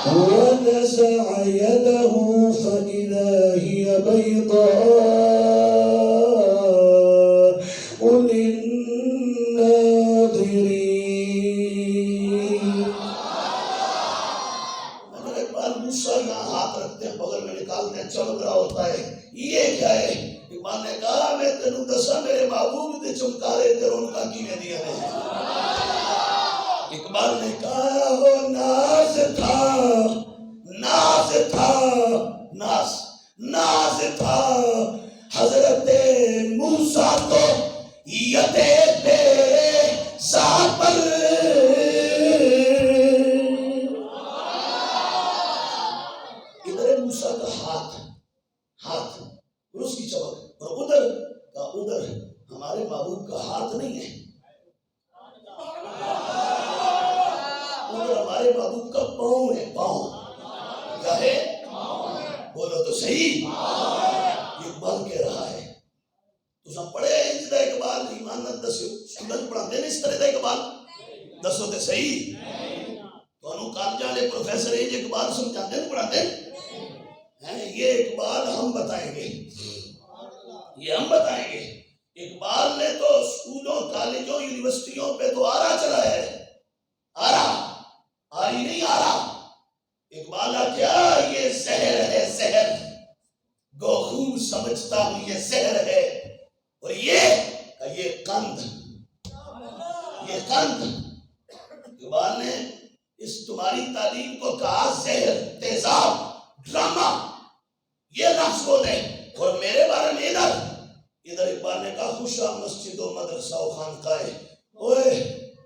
وَنَزَعَ يَدَهُ فَإِذَا هِيَ بَيْضَاءُ لِلنَّاظِرِينَ۔ اگر اقبال موسیٰ یہاں ہاتھ رکھتے ہیں بغل میں نکالتے ہیں چمک رہا ہوتا ہے، یہ کیا ہے؟ اقبال نے کہا میں تینوں دسا میرے محبوب دے چمکارے تے رونقاں کیویں دیاں نے۔ اقبال نے کہا وہ ناز تھا حضرت موسیٰ کو یدے پہ پر، ادھر موسیٰ کا ہاتھ اور اس کی چمک، اور ادھر ہمارے محبوب کا ہاتھ نہیں ہے، ادھر ہمارے محبوب کا پاؤں ہے، پاؤں کیا ہے؟ بولو تو صحیح۔ اقبال کہہ رہا ہے تو سب پڑھے انج دا اقبال ایمان نہ دسو سٹوڈنٹ پڑھاتے ہیں اس طرح دا اقبال دسو تے صحیح۔ تو انہوں کالجاں لے پروفیسر انج اقبال سمجھاتے ہیں پڑھاتے ہیں، یہ اقبال ہم بتائیں گے، یہ ہم بتائیں گے۔ اقبال نے تو اسکولوں کالجوں یونیورسٹیوں پہ تو آرا چلا ہے، آری نہیں آرا۔ اقبال کیا یہ زہر ہے زہر، گو خوب سمجھتا ہوں یہ زہر ہے، اور یہ قند، یہ قند۔ اقبال نے اس تمہاری تعلیم کو کہا زہر، تیزاب، ڈرامہ، یہ لفظ بولے، اور میرے بارے میں ادھر اقبال نے کہا خوشا مسجد و مدرسہ و خانقاہ، اوئے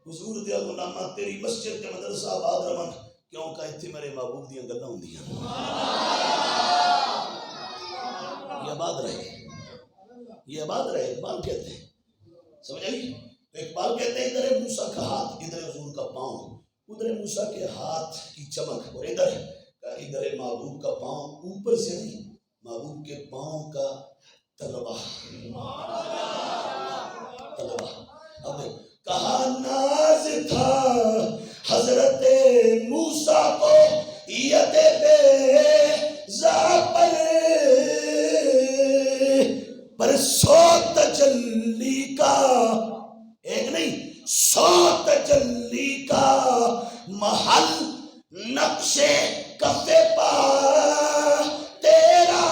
حضور دیا غلامہ تیری مسجد تے مدرسہ آباد رمن، کیوں کہ اتھے میرے محبوب دیاں گلاں ہوندیاں، یہ آباد رہے اقبال کہتے ہیں، سمجھ آئی؟ تو اقبال کہتے ہیں ادھر موسیٰ کا ہاتھ، ادھر حضور کا پاؤں، ادھر موسیٰ کے ہاتھ کی چمک، اور ادھر محبوب کا پاؤں، اوپر سے نہیں، محبوب کے پاؤں کا طلبہ۔ اب کہا ناز تھا حضرت موسیٰ کو ید بیضاء پر سو تجلی کا، ایک نہیں سو تجلی کا محل نقش کف پا تیرا۔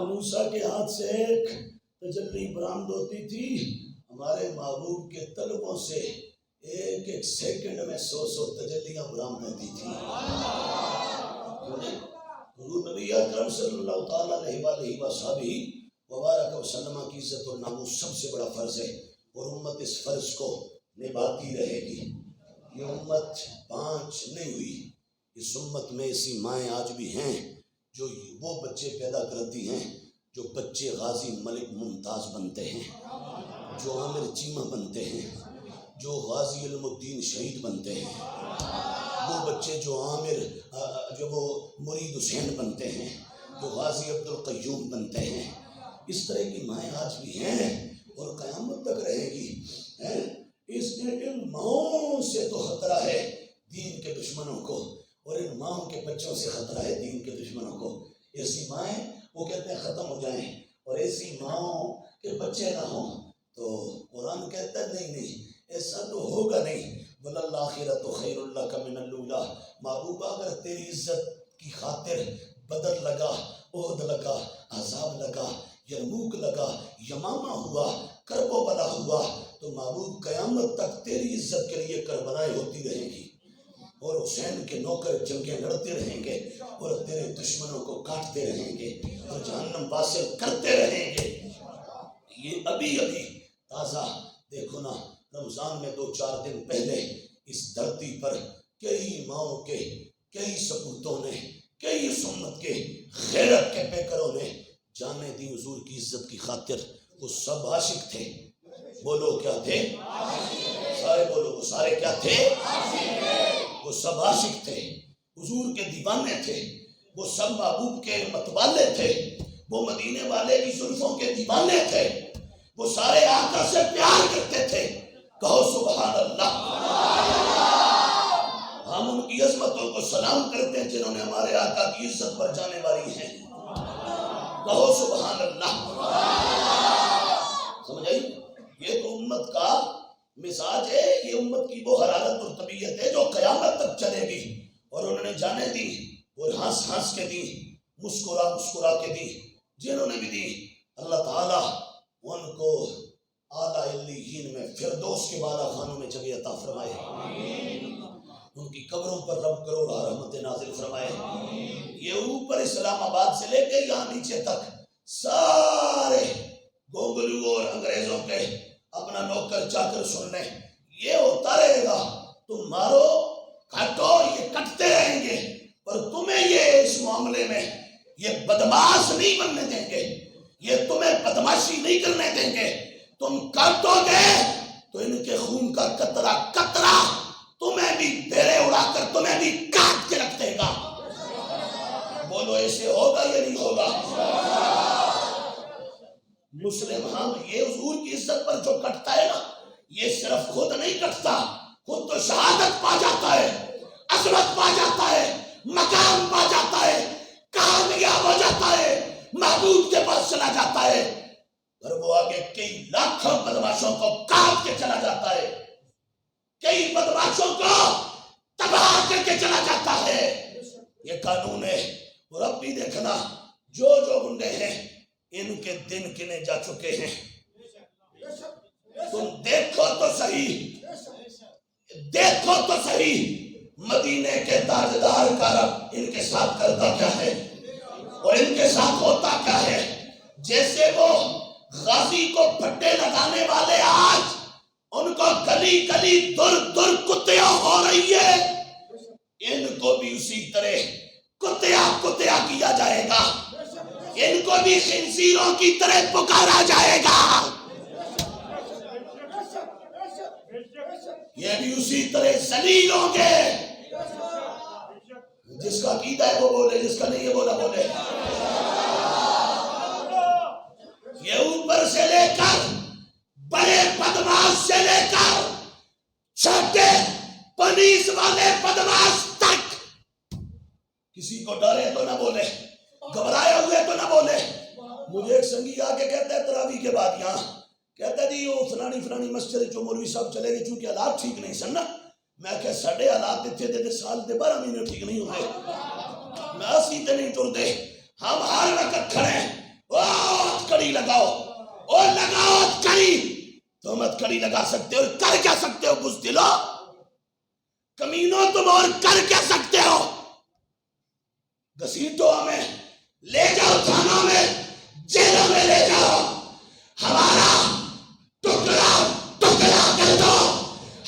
موسیٰ کے ہاتھ سے ایک تجلی برآمد ہوتی تھی، ہمارے محبوب کے طلبوں سے ایک ایک سیکنڈ میں 100 تجلیاں برآمد ہوتی تھی۔ حضور نبی اکرم صلی اللہ تعالیٰ علیہ وآلہ وبارک وسلم کی عزت اور ناموس سب سے بڑا فرض ہے، اور امت اس فرض کو نبھاتی رہے گی۔ یہ امت پانچ نہیں ہوئی، اس امت میں ایسی مائیں آج بھی ہیں جو وہ بچے پیدا کرتی ہیں جو بچے غازی ملک ممتاز بنتے ہیں، جو عامر چیمہ بنتے ہیں، جو غازی علم الدین شہید بنتے ہیں، وہ بچے جو وہ مرید حسین بنتے ہیں، جو غازی عبد القیوم بنتے ہیں، اس طرح کی مائیں آج بھی ہیں اور قیامت تک رہے گی۔ ان ماؤں سے تو خطرہ ہے دین کے دشمنوں کو، اور ان ماؤں کے بچوں سے خطرہ ہے دین کے دشمنوں کو۔ ایسی مائیں وہ کہتے ہیں ختم ہو جائیں، اور ایسی ماؤں کے بچے نہ ہوں، تو قرآن کہتا ہے نہیں ایسا تو ہوگا نہیں۔ وَلَلْآخِرَةُ خَيْرٌ لَكَ مِنَ الْأُولَىٰ، محبوبہ اگر تیری عزت کی خاطر بدر لگا، احد لگا، احزاب لگا، یرموک لگا، یمامہ ہوا، کرب و بلا ہوا، تو محبوب قیامت تک تیری عزت کے لیے کربلائیں ہوتی رہیں گی، اور حسین کے نوکر جنگیں لڑتے رہیں گے، اور تیرے دشمنوں کو کاٹتے رہیں گے، اور جہنم واصل کرتے رہیں گے۔ یہ ابھی تازہ دیکھو نا، رمضان میں 2-4 دن پہلے اس دھرتی پر کئی ماؤں کے، کئی سپوتوں نے، کئی سنت کے، غیرت کے پیکروں نے جانیں دی حضور کی عزت کی خاطر۔ وہ سب عاشق تھے، بولو کیا تھے؟ سارے بولو، وہ سارے کیا تھے؟ وہ سب عاشق تھے، حضور کے دیوانے تھے، وہ سب محبوب کے متوالے تھے، وہ مدینے والے کی زلفوں کے دیوانے تھے، وہ سارے آقا سے پیار کرتے تھے۔ کہو سبحان اللہ۔ ہم ان کی عظمتوں کو سلام کرتے ہیں جنہوں نے ہمارے آقا کی عزت پر جانے والی ہیں۔ کہو سبحان اللہ۔ سمجھ آئی؟ یہ تو امت کا مزاج ہے، یہ امت کی وہ حرارت اور طبیعت ہے جو قیامت تک چلے گی۔ اور انہوں نے جانے دی، اور ہنس ہنس کے دی، مسکرا مسکرا کے دی، جنہوں نے بھی دی اللہ تعالیٰ ان کو اعلیٰ علیین میں فردوس کے بالا خانوں میں جگہ عطا فرمائے، ان کی قبروں پر رب کروڑا رحمت نازل فرمائے۔ یہ اوپر اسلام آباد سے لے کے یہاں نیچے تک سارے گوگلو اور انگریزوں کے اپنا نوکر چاکر سننے، یہ ہوتا رہے گا۔ تم مارو کاٹو، یہ کٹتے رہیں گے، پر تمہیں یہ اس معاملے میں یہ بدماش نہیں بننے دیں گے، یہ تمہیں بدماشی نہیں کرنے دیں گے۔ تم کاٹو گے تو ان کے خون کا قطرہ قطرہ تمہیں بھی بیرے اڑا کر تمہیں بھی کاٹ کے رکھ دے گا۔ بولو ایسے ہوگا یا نہیں ہوگا؟ مسلم ہم یہ حضور کی عزت پر جو کٹتا ہے نا، یہ صرف خود نہیں کٹتا، خود تو شہادت پا جاتا ہے، عظمت پا جاتا ہے، مقام پا جاتا ہے، کامیاب ہو جاتا ہے، محبوب کے پاس چلا جاتا ہے، اور وہ آگے کئی لاکھوں بدماشوں کو کاٹ کے چلا جاتا ہے، کئی بدماشوں کو تباہ کر کے چلا جاتا ہے۔ یہ قانون ہے۔ اور اب بھی دیکھنا جو گنڈے ہیں ان کے دن گنے جا چکے ہیں۔ تم دیکھو تو صحیح، دیکھو تو صحیح، مدینے کے تاجدار کا رب ان کے ساتھ کرتا کیا ہے اور ان کے ساتھ ہوتا کیا ہے۔ جیسے وہ غازی کو پھٹے لگانے والے آج ان کو گلی گلی در در کتیا ہو رہی ہے، ان کو بھی اسی طرح کتیا کیا جائے گا، ان کو بھی خنزیروں کی طرح پکارا جائے گا، یہ بھی اسی طرح ذلیل ہوں گے۔ جس کا عقیدہ ہے وہ بولے، جس کا نہیں ہے بولا بولے۔ یہ اوپر سے لے کر بڑے بدماش سے لے کر چھوٹے پولیس والے بدماش تک، کسی کو ڈرے تو نہ بولے، گھبرائے ہوئے تو نہ بولے۔ مجھے ایک سنگی آ کے کہتا ہے تراویح کے بعد یہاں، کہتا ہے جی وہ فلانی مسجد جو مولوی صاحب چلے گئے چونکہ حالات ٹھیک نہیں سن نا، میں کہ ساڑھے حالات اتنے دے سال دے 12 مہینے ٹھیک نہیں ہوئے، میں اسی تے نہیں ٹر دے، ہم ہر وقت کھڑے ہیں، کڑی لگاؤ، اور لگاؤ کڑی، تم کڑی لگا سکتے ہو، کر کیا سکتے ہو بزدلو کمینوں، تم اور کر کیا سکتے ہو؟ گھسیٹو ہمیں، لے جاؤ تھانوں میں، جیلوں میں لے جاؤ، ہمارا ٹکڑا ٹکڑا کر دو،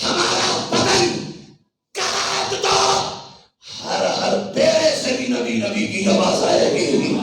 ہمارا بدن کاٹ دو، ہر بیرے سے بھی نبی کی آواز آئے گی۔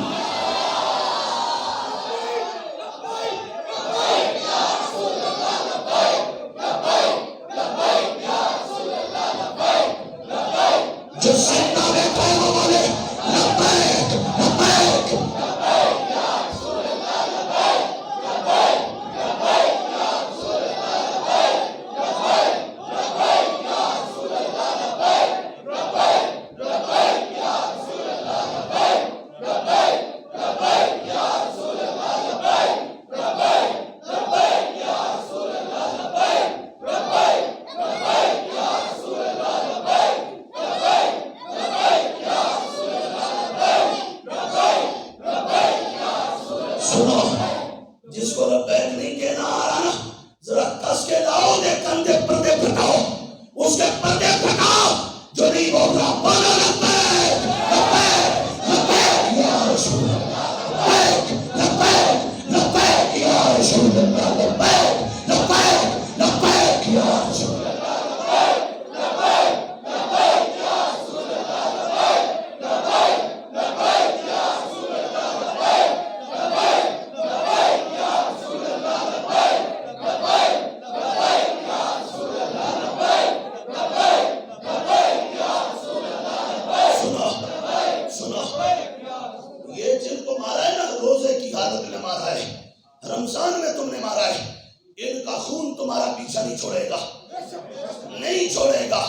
خون تمہارا پیچھا نہیں چھوڑے گا، نہیں چھوڑے گا،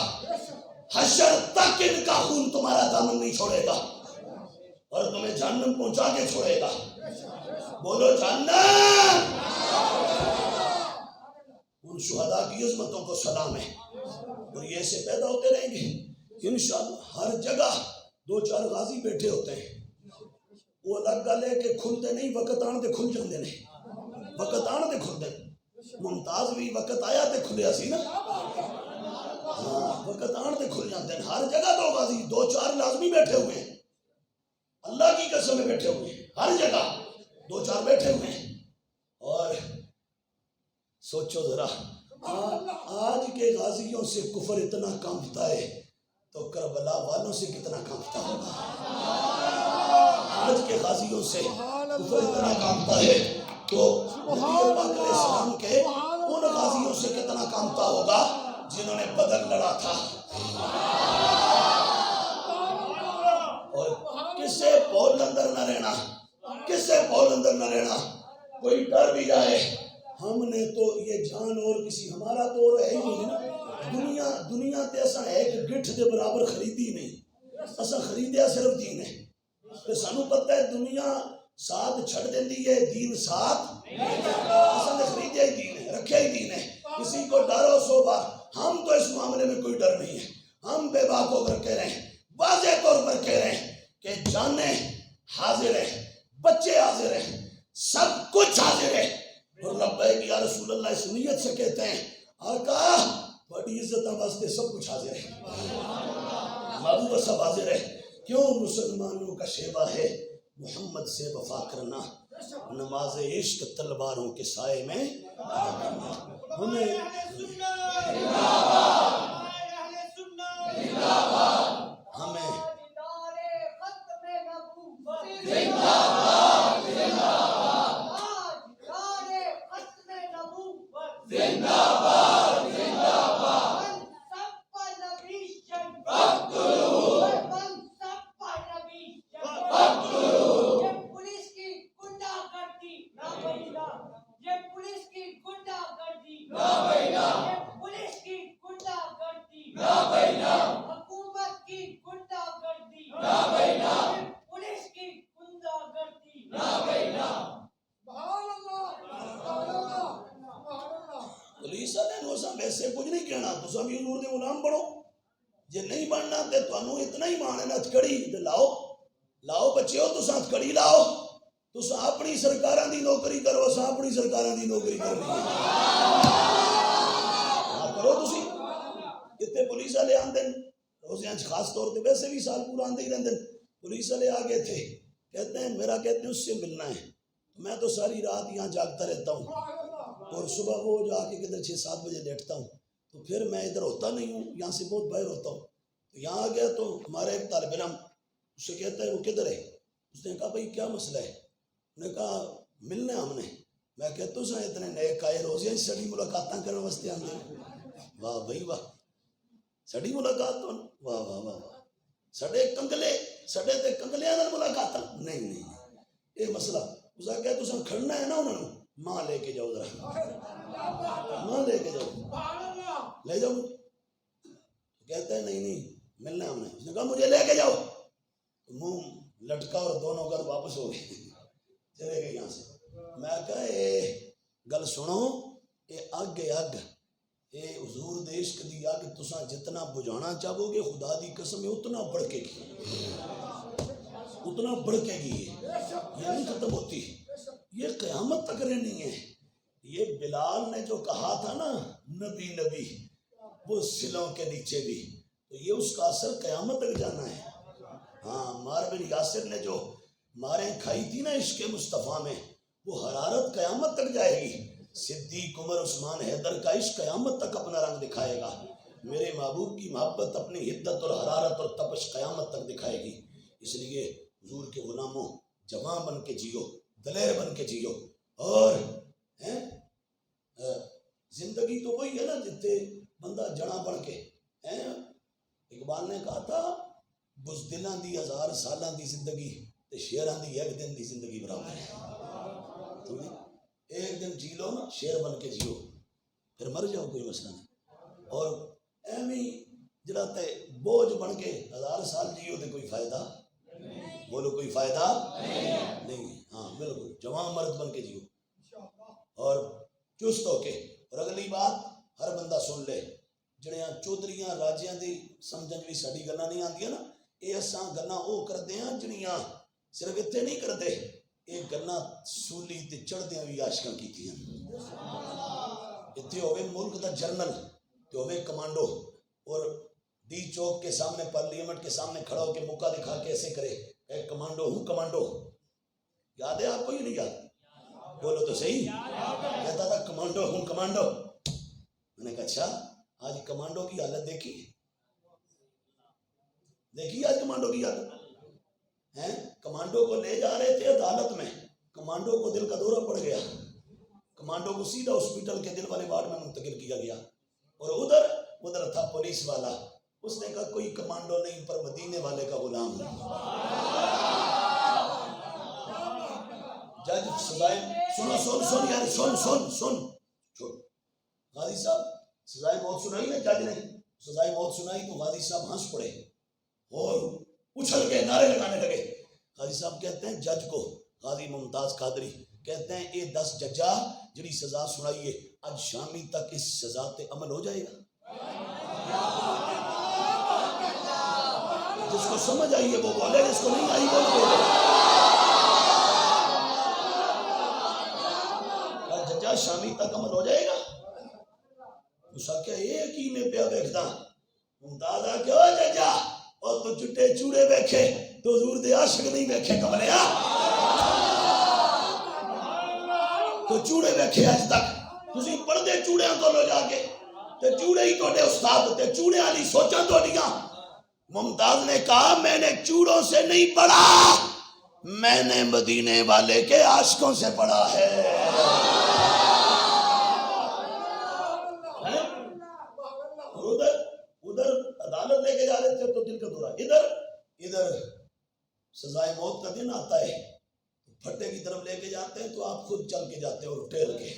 حشر تک ان کا خون تمہارا دامن نہیں چھوڑے گا اور تمہیں جہنم پہنچا کے چھوڑے گا۔ بولو جہنم۔ ان شہداء کی عظمتوں کو سلام ہے، اور یہ ایسے پیدا ہوتے رہیں گے انشاءاللہ۔ ہر جگہ 2-4 غازی بیٹھے ہوتے ہیں، وہ الگ گل ہے کہ کھلتے نہیں، وقت آن دے کھل جاندے نے، وقت آن دے کھل دے۔ ممتاز بھی وقت آیا تے کھلیا سی نا، ہاں وقت آن دے کھل جاندے ہیں۔ ہر جگہ 2 غازی 2-4 لازمی بیٹھے ہوئے ہیں، اللہ کی قسم میں بیٹھے ہوئے ہیں، ہر جگہ 2-4 بیٹھے ہوئے ہیں۔ اور سوچو ذرا، آج کے غازیوں سے کفر اتنا کانپتا ہے تو کربلا والوں سے کتنا کانپتا ہوگا۔ آج کے غازیوں سے کفر اتنا کانپتا ہے تو نبی پاک علیہ السلام کے ان غازیوں سے کتنا کانپتا ہوگا جنہوں نے بدر لڑا تھا۔ اور کس سے پول اندر نہ رہنا، کس سے پول اندر نہ رہنا، کوئی ڈر بھی جائے، ہم نے تو یہ جان اور کسی ہمارا تو اور ہے ہی نہیں نا۔ دنیا تے اساں ایک گٹھ دے برابر خریدی نہیں، اساں خریدیا صرف دین ہے۔ تے سانو پتہ ہے دنیا ساتھ چھڑ دیندی ہے، دین ساتھ اساں نے خریدیا ہی دین ہے، رکھیا ہی دین ہے۔ کسی کو ڈر ہو سو بار، ہم تو اس معاملے میں کوئی ڈر نہیں ہے۔ ہم بے باک ہو کر کہہ رہے ہیں، واضح طور پر کہہ رہے ہیں کہ جانیں حاضر ہیں، بچے حاضر ہیں، سب کچھ حاضر ہے۔ اور لبیک یا رسول اللہ اس نیت سے کہتے ہیں آقا بڑی عزت واسطے سب کچھ حاضر ہے، محبوب سب حاضر ہے۔ کیوں مسلمانوں کا شیوا ہے محمد سے وفا کرنا، نماز عشق تلواروں کے سائے میں ہمیں پولیس والے نو اساں ویسے کچھ نہیں کہنا، تساں بھی حضور دے غلام بنو، جے نہیں بننا تے تانوں اتنا ہی مان ہے نا ہتھکڑی تے لاؤ بچیو، تساں ہتھکڑی لاؤ، تساں اپنی سرکاراں دی نوکری کرو، اساں اپنی سرکاراں دی نوکری کرنی ہے۔ ہاں کرو تسی، جتنے پولیس والے آندے روزیاں خاص طور پہ ویسے بھی سال پورا آندے ہی رہندے، پولیس والے آگے تھے، کہتے ہیں میرا کہتے ہیں اس سے ملنا ہے، میں تو ساری رات یہاں جاگتا رہتا ہوں اور صبح وہ جا کے کدھر 6-7 بجے لیٹتا ہوں، تو پھر میں ادھر ہوتا نہیں ہوں، یہاں سے بہت باہر ہوتا ہوں، تو یہاں آ گیا تو ہمارا ایک طالب علم اس سے کہتا ہے وہ کدھر ہے؟ اس نے کہا بھائی کیا مسئلہ ہے؟ انہوں نے کہا ملنا ہے ہم نے۔ میں کہتا ہوں اتنے نئے کائے روزیاں سڑی ملاقاتاں کرنے واسطے آندے، واہ بھائی واہ، سڑی ملاقات تو واہ واہ واہ واہ، سڑے تے کنگلیاں نال ملاقاتاں نہیں یہ مسئلہ اس نے کہا تساں کھڑنا ہے نا انہوں نے، ماں لے کے جاؤ ذرا، ماں لے کے جاؤ، لے جاؤ۔ کہتا ہے نہیں ملنا ہے ہم نے۔ اس نے کہا مجھے لے کے جاؤ، منہ لٹکا اور دونوں گھر واپس ہو گئے، چلے گئے یہاں سے۔ میں کہا اے گل سنو، اے اگ اے حضور دے عشق دی اگ تساں جتنا بجھانا چاہو گے خدا دی قسم ہے اتنا بڑھکے گی، اتنا بڑھکے گی، یہ نہیں ختم ہوتی، یہ قیامت تک رہنی ہے۔ یہ بلال نے جو کہا تھا نا نبی وہ سلوں کے نیچے بھی، تو یہ اس کا اثر قیامت تک جانا ہے۔ ہاں عمار بن یاسر نے جو ماریں کھائی تھی نا عشق مصطفیٰ میں، وہ حرارت قیامت تک جائے گی۔ صدیق عمر عثمان حیدر کا عشق قیامت تک اپنا رنگ دکھائے گا۔ میرے محبوب کی محبت اپنی حدت اور حرارت اور تپش قیامت تک دکھائے گی۔ اس لیے حضور کے غلاموں جوان بن کے جیو، دلیر بن کے جیو، اور زندگی تو وہی ہے نا جتنے بندہ جڑا بن کے، اقبال نے کہا تھا بزدلاں دی 1000 سالاں دی زندگی تے شیراں دی ایک دن دی زندگی برابر ہے۔ ایک دن جی لو نا، شیر بن کے جیو، پھر مر جاؤ، کوئی مسئلہ نہیں۔ اور ایویں جڑا تے بوجھ بن کے 1000 سال جیو تے کوئی فائدہ، بولو کوئی فائدہ نہیں۔ ہاں بالکل جوان مرد بن کے جیو اور چست ہو کے۔ اور اگلی بات ہر بندہ سن لے، جڑیاں چودھریاں راجیاں دی سمجھن بھی ساڈی گلاں نہیں آندیاں نا، اے اساں گلاں او کردے ہاں جڑیاں صرف اتنے نہیں کردے، اے گلاں سولی تے چڑھدیاں بھی عاشقاں کیتیاں۔ اتنے ہوئے ملک دا جرنل تے ہوئے کمانڈو، اور دی چوک کے سامنے پارلیمنٹ کے سامنے کھڑا ہو کے مکہ دکھا کے ایسے کرے، اے کمانڈو ہوں کمانڈو۔ یاد ہے آپ کو؟ ہی نہیں یاد؟ بولو تو صحیح۔ کہتا تھا کمانڈو ہوں کمانڈو۔ میں نے کہا اچھا، آج کمانڈو کی حالت دیکھی؟ دیکھی آج کمانڈو کی حالت ہیں؟ کمانڈو کو لے جا رہے تھے عدالت میں، کمانڈو کو دل کا دورہ پڑ گیا، کمانڈو کو سیدھا ہاسپٹل کے دل والے وارڈ میں منتقل کیا گیا، اور ادھر تھا پولیس والا، اس نے کہا کوئی کمانڈو نہیں پر مدینے والے کا غلام ہے۔ جج سزائے سن یار سن غازی صاحب سزائے موت سنائی نا جج نے، سزائے موت سنائی تو غازی صاحب ہنس پڑے اور اچھل کے نعرے لگانے لگے۔ غازی صاحب کہتے ہیں جج کو، غازی ممتاز قادری کہتے ہیں اے 10 ججا جڑی سزا سنائیے آج شامی تک اس سزا تے عمل ہو جائے گا؟ جس کو سمجھ آئی ہے وہ بولے، جس کو نہیں آئی وہ بولے۔ ججا شامی تک عمل ہو جائے گا؟ اس آکے ایک ہی میں پیا بیکھتا ممتاز آکے او ججا اور تو چٹے چوڑے بیکھے تو حضور دے عاشق نہیں بیکھے کملیا، تو چوڑے بیکھے آج تک تسی پردے چوڑیاں تو لو جا کے تے چوڑے ہی توڑے استاد تے چوڑے آلی سوچاں توڑیاں۔ ممتاز نے کہا میں نے چوڑوں سے نہیں پڑھا، میں نے مدینے والے کے عاشقوں سے پڑھا ہے۔ ادھر عدالت لے کے جا رہے تھے تو دل کا دورہ، ادھر سزائے موت کا دن آتا ہے، پھٹے کی طرف لے کے جاتے ہیں تو آپ خود چل کے جاتے ہیں اور ٹہل کے،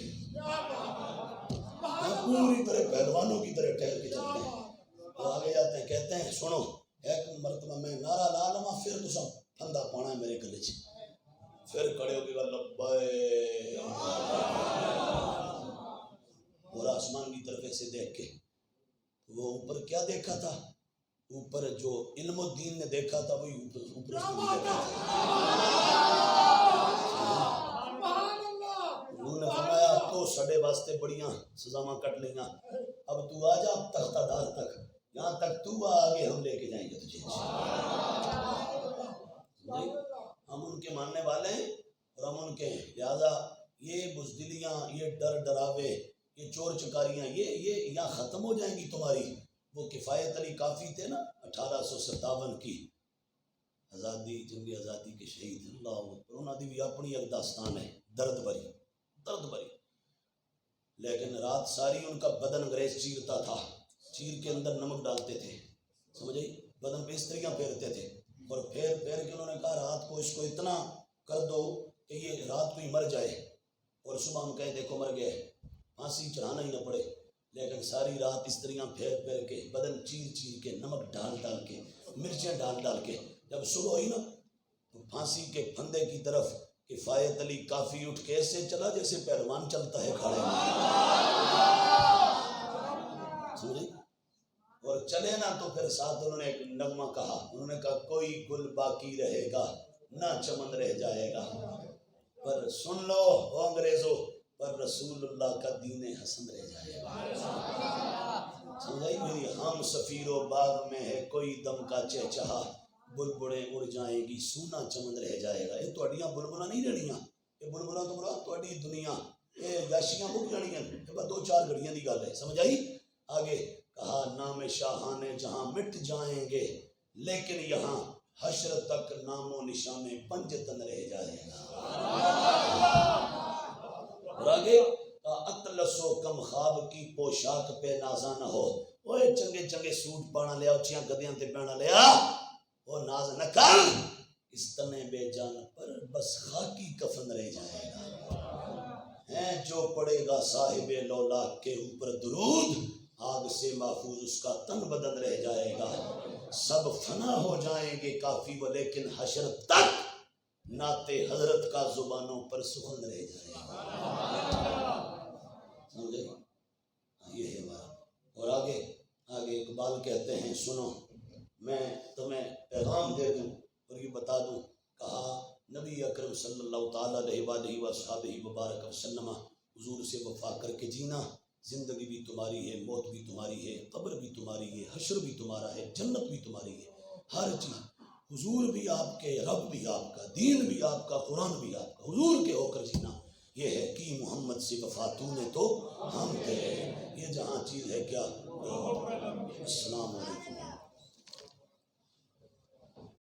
پوری طرح پہلوانوں کی طرح ٹہل کے چلتے ہیں، وہ آگے جاتے ہیں کہتے ہیں سنو ایک مرتبہ میں نعرہ لا لما پھر تو سب پھندہ پانا ہے میرے گلے چ، پھر کھڑے ہو کے گا لبے، اور آسمان کی طرف ایسے دیکھ کے وہ اوپر کیا دیکھا تھا؟ اوپر جو علم الدین نے دیکھا تھا وہی اوپر اس نے دیکھا تھا۔ انہوں نے فرمایا تو سڑے واسطے بڑیاں سزاواں کٹ لیاں، اب تو آ جا تختہ دار تک، یہاں تک تو آگے ہم لے کے جائیں گے تجھے۔ ہم ان کے ماننے والے ہیں اور ہم ان کے ہیں، لہذا یہ بزدلیاں، یہ ڈر ڈراوے، یہ چور چکاریاں یہ یہاں ختم ہو جائیں گی تمہاری۔ وہ کفایت علی کافی تھے نا 1857 کی آزادی، جنگ آزادی کے شہید، اللہ اکبر، انہوں نے بھی اپنی ایک داستان ہے درد بھری، لیکن رات ساری ان کا بدن انگریز چیرتا تھا، چیر کے اندر نمک ڈالتے تھے، سمجھے، بدن پہ استریاں پھیرتے تھے، اور پھیر کے انہوں نے کہا رات کو اس کو اتنا کر دو کہ یہ رات کو ہی مر جائے، اور صبح ہم کہے دیکھو مر گئے، پھانسی چڑھانا ہی نہ پڑے، لیکن ساری رات استریاں پھیر کے بدن چیر کے نمک ڈال کے مرچیں ڈال کے جب صبح ہوئی نا تو پھانسی کے پھندے کی طرف کفایت علی کافی اٹھ کے ایسے چلا جیسے پہلوان چلتا ہے کھڑے میں، اور چلے نا تو پھر ساتھ انہوں نے ایک نغمہ کہا، انہوں نے کہا کوئی گل باقی رہے گا نہ چمن رہ جائے گا، پر سن لو او انگریزو، پر رسول اللہ کا دین حسن رہ جائے گا۔ سمجھائی میری ہم سفیر و باغ میں ہے کوئی دم کا چہچہا، بلبلیں اڑ جائیں گی سونا چمن رہ جائے گا۔ یہ توڑیاں بلبلہ نہیں رہنیاں، یہ بلبلہ تو مراد توڑی دنیا، یہ یاشیاں مک جانیاں، یہ بس 2-4 گھڑیاں دی گل ہے، سمجھائی۔ آگے کہا نام شاہان جہاں مٹ جائیں گے لیکن یہاں حشر تک نام و نشان پنجتن رہ جائے گا۔ اور آگے اطلس و کم خواب کی پوشاک پہ نازا نہ ہو، اوے چنگے سوٹ پانا لیا، اچھیاں گدیاں تے پہنا لیا، وہ ناز نہ کر، اس تنے بے جان پر بس خاکی کفن رہ جائے گا۔ ہیں جو پڑے گا صاحب لولاک کے اوپر درود آگ سے محفوظ اس کا تن بدن رہ جائے گا. سب فنا ہو جائیں گے کافی وہ لیکن حشر تک نعت حضرت کا زبانوں پر سخن رہ جائے گا. سمجھے؟ یہ ہے ہمارا. اور آگے اقبال کہتے ہیں سنو میں تمہیں پیغام دے دوں اور یہ بتا دوں. کہا نبی اکرم صلی اللہ تعالیٰ علیہ وآلہ وصحبہ مبارک وسلم حضور سے وفا کر کے جینا. زندگی بھی تمہاری ہے، موت بھی تمہاری ہے، قبر بھی تمہاری ہے، حشر بھی تمہارا ہے، جنت بھی تمہاری ہے. ہر چیز حضور بھی آپ کے، رب بھی آپ کا، دین بھی آپ کا، قرآن بھی آپ کا. حضور کے ہو کر جینا یہ ہے کہ محمد سے وفا تو نے تو ہم تیرے. یہ جہاں چیز ہے کیا. السلام علیکم.